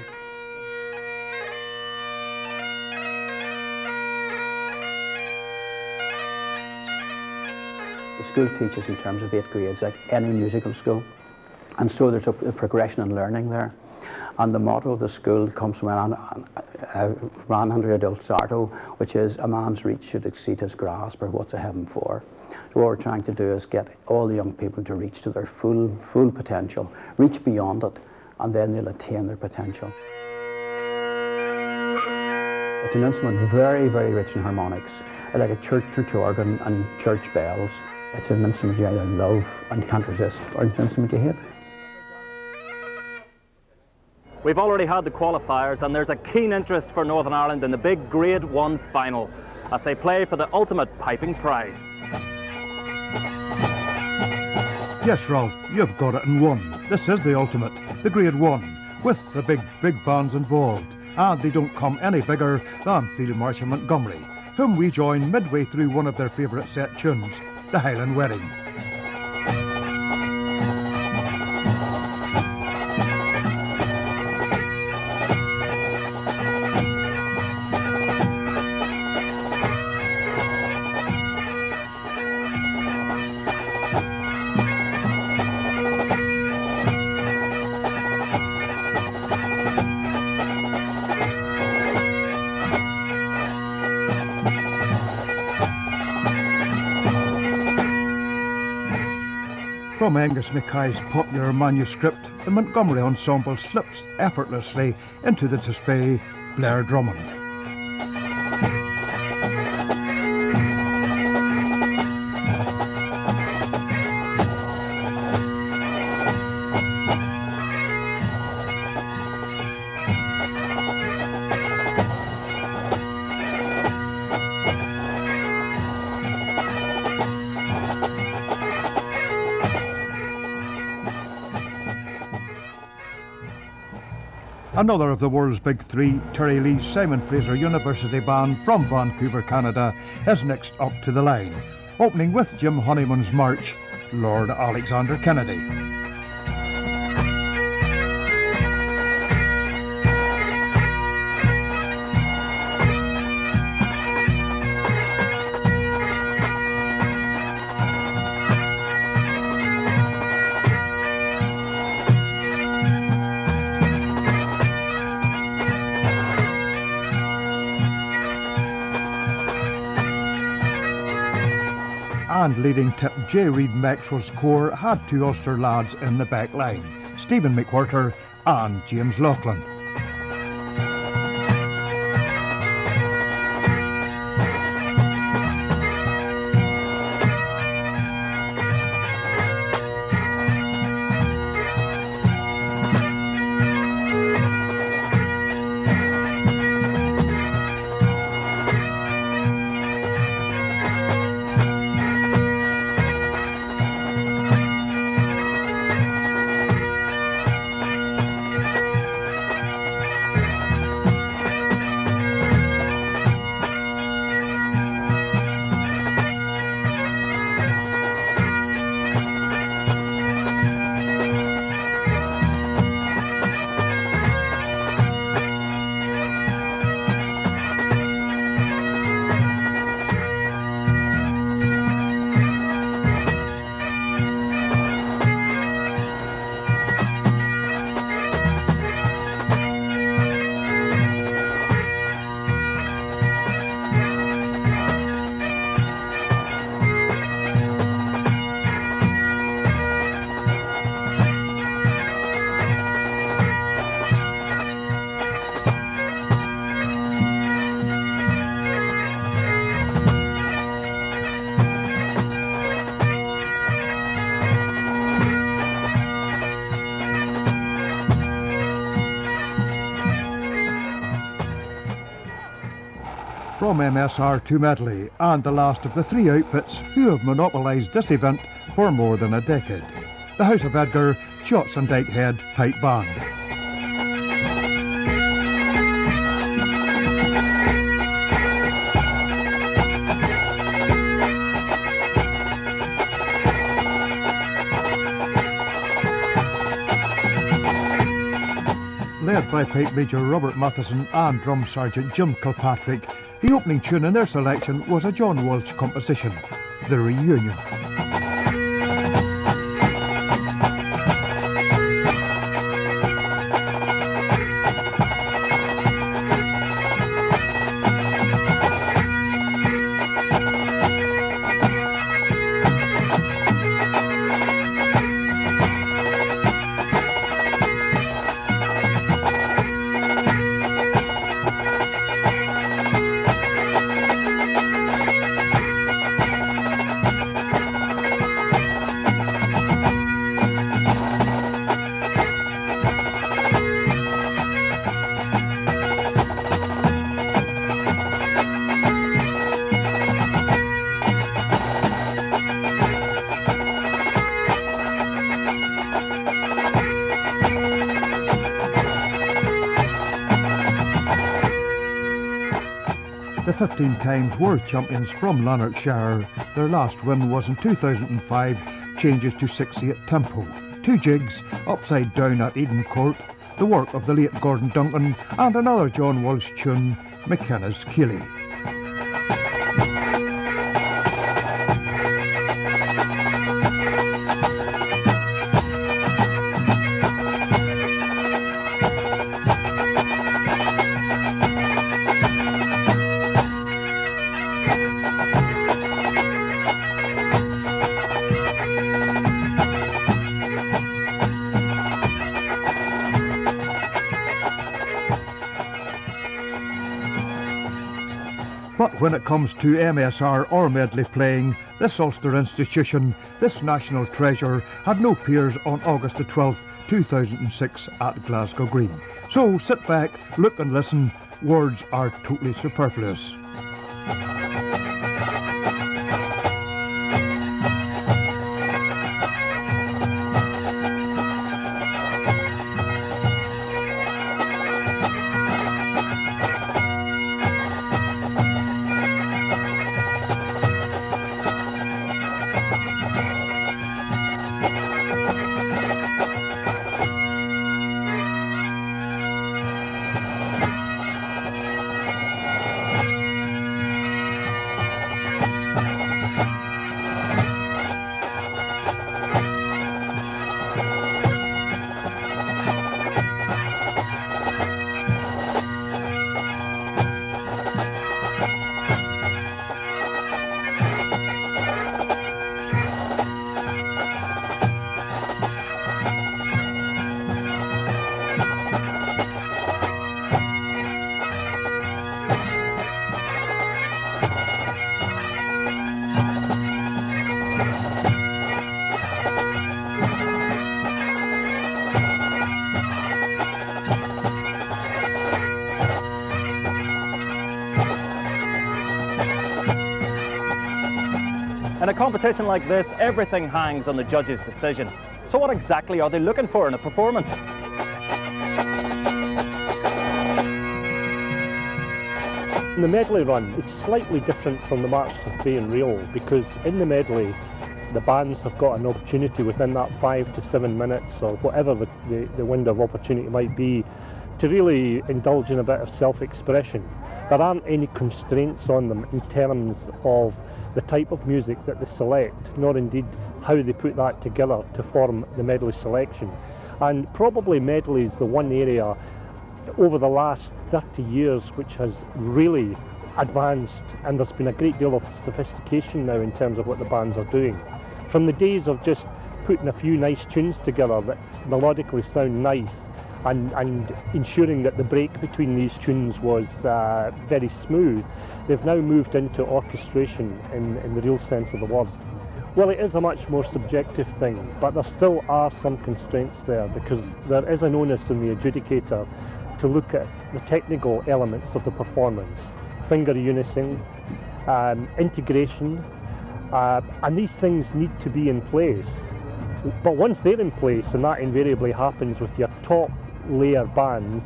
The school teaches in terms of 8 grades like any musical school, and so there's a progression in learning there. And the motto of the school comes from Ran Henry Adult Sarto, which is a man's reach should exceed his grasp, or what's a heaven for. So what we're trying to do is get all the young people to reach to their full potential, reach beyond it, and then they'll attain their potential. It's an instrument very, very rich in harmonics, like a church organ and church bells. It's an instrument you either love and you can't resist, or it's an instrument you hate. We've already had the qualifiers, and there's a keen interest for Northern Ireland in the big Grade 1 final as they play for the ultimate piping prize. Yes, Ralph, you've got it in one. This is the ultimate, the Grade 1, with the big bands involved. And they don't come any bigger than Field Marshal Montgomery, whom we join midway through one of their favourite set tunes, the Highland Wedding. From Angus Mackay's popular manuscript, the Montgomery Ensemble slips effortlessly into the Tisbé Blair Drummond. Another of the world's big 3, Terry Lee's Simon Fraser University Band from Vancouver, Canada, is next up to the line, opening with Jim Honeyman's march, Lord Alexander Kennedy. and leading tip J. Reid Maxwell's corps had two Ulster lads in the back line, Stephen McWhirter and James Laughlin. From MSR to medley, and the last of the three outfits who have monopolised this event for more than a decade. The House of Edgar, Shotts and Dykehead Pipe Band. Led by Pipe Major Robert Matheson and Drum Sergeant Jim Kilpatrick, the opening tune in their selection was a John Walsh composition, The Reunion. The 15 times world champions from Lanarkshire, their last win was in 2005, changes to 68 tempo. Two jigs, Upside Down at Eden Court, the work of the late Gordon Duncan, and another John Walsh tune, McKenna's Keeley. But when it comes to MSR or medley playing, this Ulster institution, this national treasure, had no peers on August the 12th, 2006 at Glasgow Green. So sit back, look and listen, words are totally superfluous. In a competition like this, everything hangs on the judges' decision. So what exactly are they looking for in a performance? In the medley run, it's slightly different from the March to 3 and Reel, because in the medley, the bands have got an opportunity within that 5 to 7 minutes, or whatever the window of opportunity might be, to really indulge in a bit of self-expression. There aren't any constraints on them in terms of the type of music that they select, nor indeed how they put that together to form the medley selection. And probably medley is the one area over the last 30 years which has really advanced, and there's been a great deal of sophistication now in terms of what the bands are doing. From the days of just putting a few nice tunes together that melodically sound nice, and ensuring that the break between these tunes was very smooth, they've now moved into orchestration in the real sense of the word. Well, it is a much more subjective thing, but there still are some constraints there, because there is an onus on the adjudicator to look at the technical elements of the performance, finger unison, integration, and these things need to be in place. But once they're in place, and that invariably happens with your top layer bands,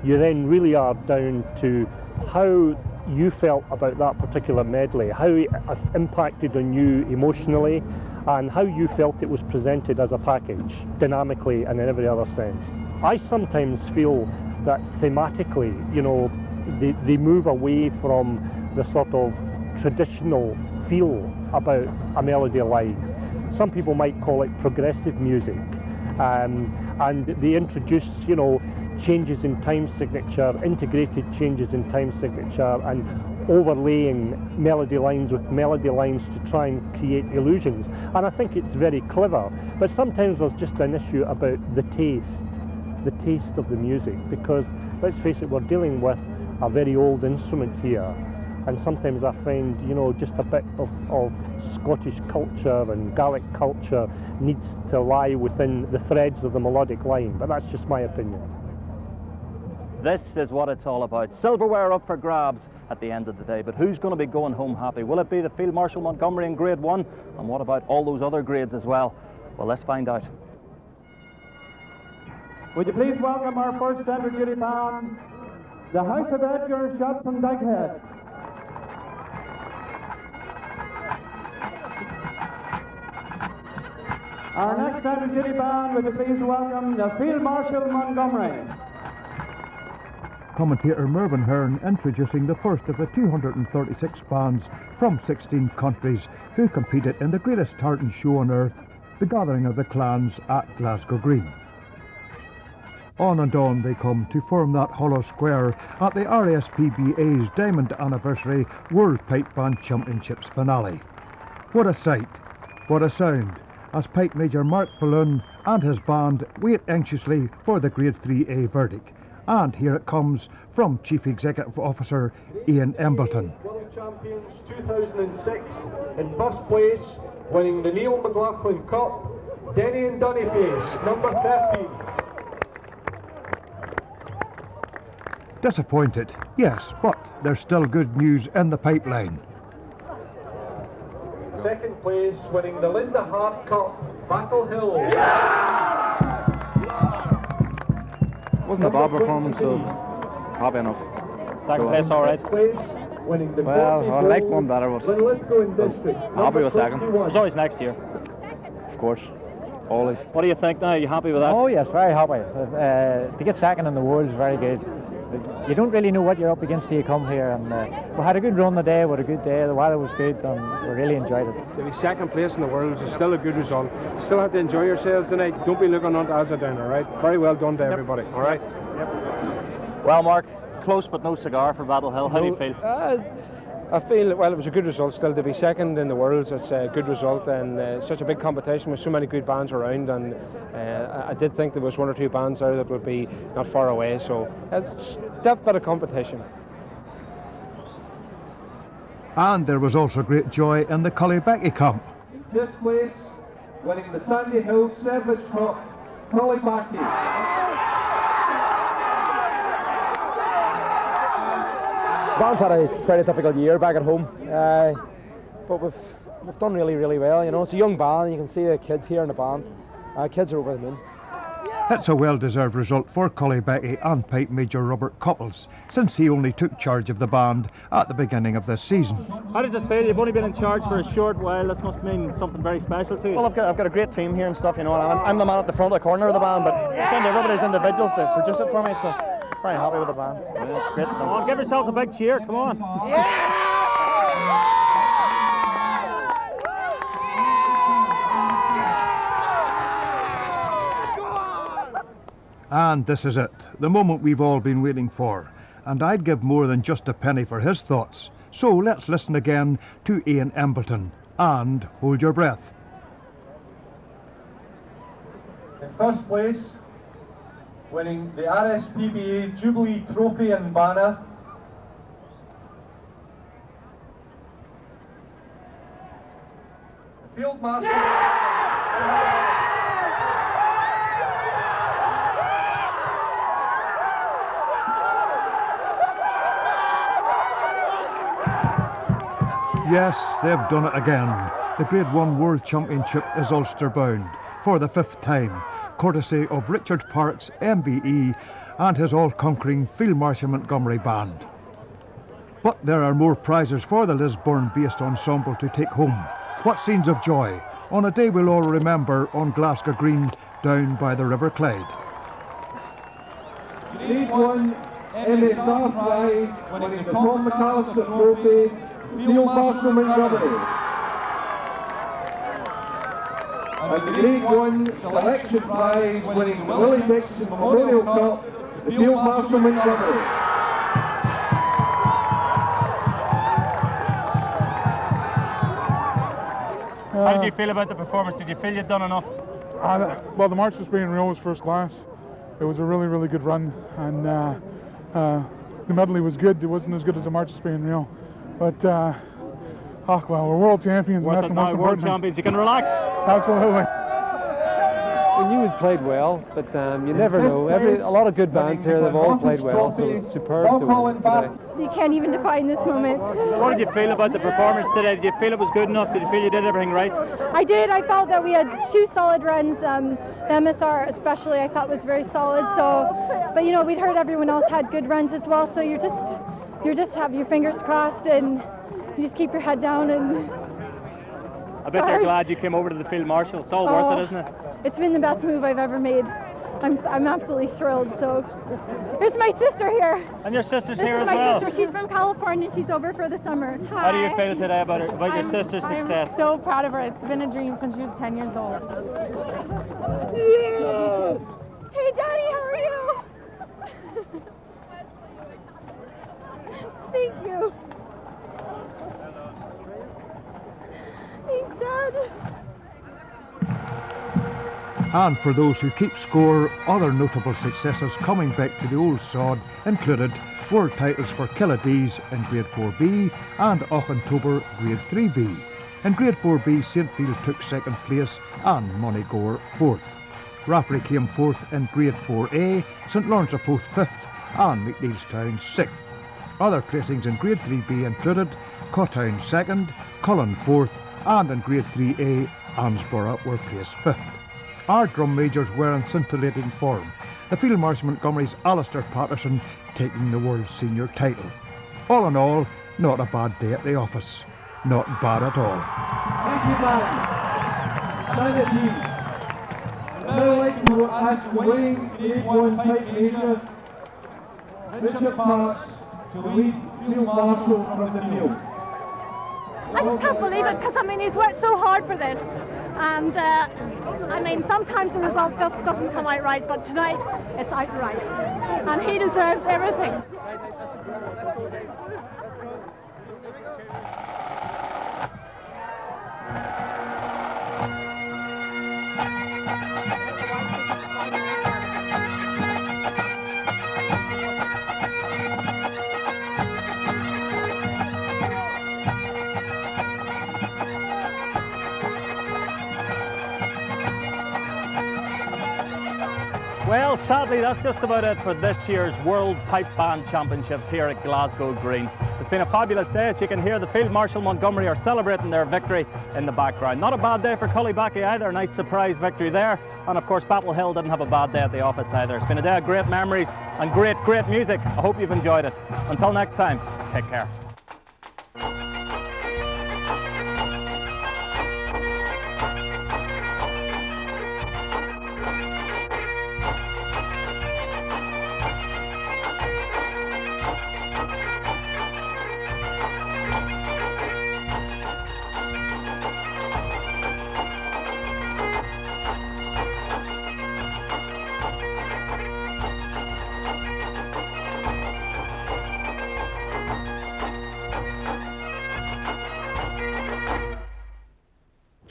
you then really are down to how you felt about that particular medley, how it impacted on you emotionally, and how you felt it was presented as a package, dynamically and in every other sense. I sometimes feel that thematically, you know, they move away from the sort of traditional feel about a melody line. Some people might call it progressive music, and they introduce, you know, changes in time signature, integrated changes in time signature, and overlaying melody lines with melody lines to try and create illusions. And I think it's very clever, but sometimes there's just an issue about the taste of the music, because let's face it, we're dealing with a very old instrument here, and sometimes I find, you know, just a bit of Scottish culture and Gaelic culture needs to lie within the threads of the melodic line, but that's just my opinion. This is what it's all about. Silverware up for grabs at the end of the day, but who's going to be going home happy? Will it be the Field Marshal Montgomery in Grade 1? And what about all those other grades as well? Well, let's find out. Would you please welcome our first centre duty band, the House of Edgar shot from Dykhead. Our next centre duty band, would you please welcome the Field Marshal Montgomery. Commentator Mervyn Hearn introducing the first of the 236 bands from 16 countries who competed in the greatest tartan show on earth, the Gathering of the Clans at Glasgow Green. On and on they come to form that hollow square at the RSPBA's Diamond Anniversary World Pipe Band Championships finale. What a sight, what a sound, as Pipe Major Mark Falloon and his band wait anxiously for the Grade 3A verdict. And here it comes from Chief Executive Officer Ian Embleton. World Champions 2006, in first place, winning the Neil McLaughlin Cup, Denny and Dunnyface, number 13. Disappointed, yes, but there's still good news in the pipeline. Second place, winning the Linda Hart Cup, Battle Hill. Wasn't a bad performance, so happy enough. Second place, all right. Well, I like one better, but happy with second. There's always next year. Of course, always. What do you think now? Are you happy with that? Oh yes, very happy. To get second in the world is very good. You don't really know what you're up against till you come here, and we had a good run today, we had a good day, the weather was good, and we really enjoyed it. To be second place in the world is still a good result. You still have to enjoy yourselves tonight. Don't be looking on as a downer, right? Very well done to everybody, all right? Yep. Well, Mark, close but no cigar for Battle Hill. How do you feel? I feel, well, it was a good result still. To be second in the world, it's a good result, and such a big competition with so many good bands around, and I did think there was one or two bands there that would be not far away, so it's a bit of competition. And there was also great joy in the Cullybecky camp. Fifth place, winning the Sandy Hill Service Cup, Cullybecky. Band's had quite a difficult year back at home, but we've we've done really, really well. You know, it's a young band. You can see the kids here in the band. Kids are over the moon. It's a well-deserved result for Cully Becky and Pipe Major Robert Couples, since he only took charge of the band at the beginning of this season. How does it feel? You've only been in charge for a short while. This must mean something very special to you. Well, I've got a great team here and stuff, you know, and I'm the man at the front of the corner of the band, but it's down to everybody's individuals to produce it for me, so very happy with the band. It's great stuff. Come on, give yourselves a big cheer, come on. And this is it, the moment we've all been waiting for. And I'd give more than just a penny for his thoughts. So let's listen again to Ian Embleton and hold your breath. In first place, winning the RSPBA Jubilee Trophy in Bana, the Field Marshal. Yes, they've done it again. The Grade 1 World Championship is Ulster bound for the 5th time, courtesy of Richard Park's MBE and his all-conquering Field Marshal Montgomery Band. But there are more prizes for the Lisburn-based ensemble to take home. What scenes of joy on a day we'll all remember on Glasgow Green down by the River Clyde. Grade 1 MSR prize, winning the Tom McAllister Trophy, Field Marshal Montgomery. And the Grade 1 selection prize, winning the Willie Dixon Memorial Cup, the Field Marshal Montgomery. How did you feel about the performance? Did you feel you'd done enough? Well, the March was being Rio was first class. It was a really, really good run, and the medley was good. It wasn't as good as the March was being Rio, but well, we're world champions, and that's the most important. World champions, you can relax. Absolutely. We knew we'd played well, but you never know. A lot of good bands here, they've all played well, so it's superb to win today. You can't even define this moment. What did you feel about the performance today? Did you feel it was good enough? Did you feel you did everything right? I did. I felt that we had two solid runs. The MSR especially I thought was very solid. So, but you know, we'd heard everyone else had good runs as well. So you just have your fingers crossed and you just keep your head down and. I bet you're glad you came over to the Field Marshal. It's all worth it, isn't it? It's been the best move I've ever made. I'm absolutely thrilled. So here's my sister here. And your sister's here as well. This is my sister. She's from California. She's over for the summer. Hi. How do you feel today about your sister's success? I'm so proud of her. It's been a dream since she was 10 years old. Yeah. Hey, Daddy, how are you? Thank you. Thanks, Dad. And for those who keep score, other notable successes coming back to the old sod included world titles for Killadees in Grade 4B and Ochentober Grade 3B. In Grade 4B, St Field took 2nd place and Moneygore 4th. Rafferty came 4th in Grade 4A, St Lawrence of Forth 5th and McNeilstown 6th. Other placings in Grade 3B included Cottown 2nd, Cullen 4th and in Grade 3A, Ansborough were placed 5th. Our drum majors were in scintillating form. The Field Marshal Montgomery's Alistair Patterson taking the World Senior title. All in all, not a bad day at the office. Not bad at all. Thank you, man. I'd now like to ask the winning Grade 1 Pipe Major, Richard Parks, to lead Field Marshal from the field. I just can't believe it, because I mean he's worked so hard for this, and I mean sometimes the result doesn't come out right, but tonight it's out right, and he deserves everything. Well, sadly, that's just about it for this year's World Pipe Band Championships here at Glasgow Green. It's been a fabulous day. As you can hear, the Field Marshal Montgomery are celebrating their victory in the background. Not a bad day for Cullybackey either, a nice surprise victory there. And of course, Battle Hill didn't have a bad day at the office either. It's been a day of great memories and great music. I hope you've enjoyed it. Until next time, take care.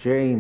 James.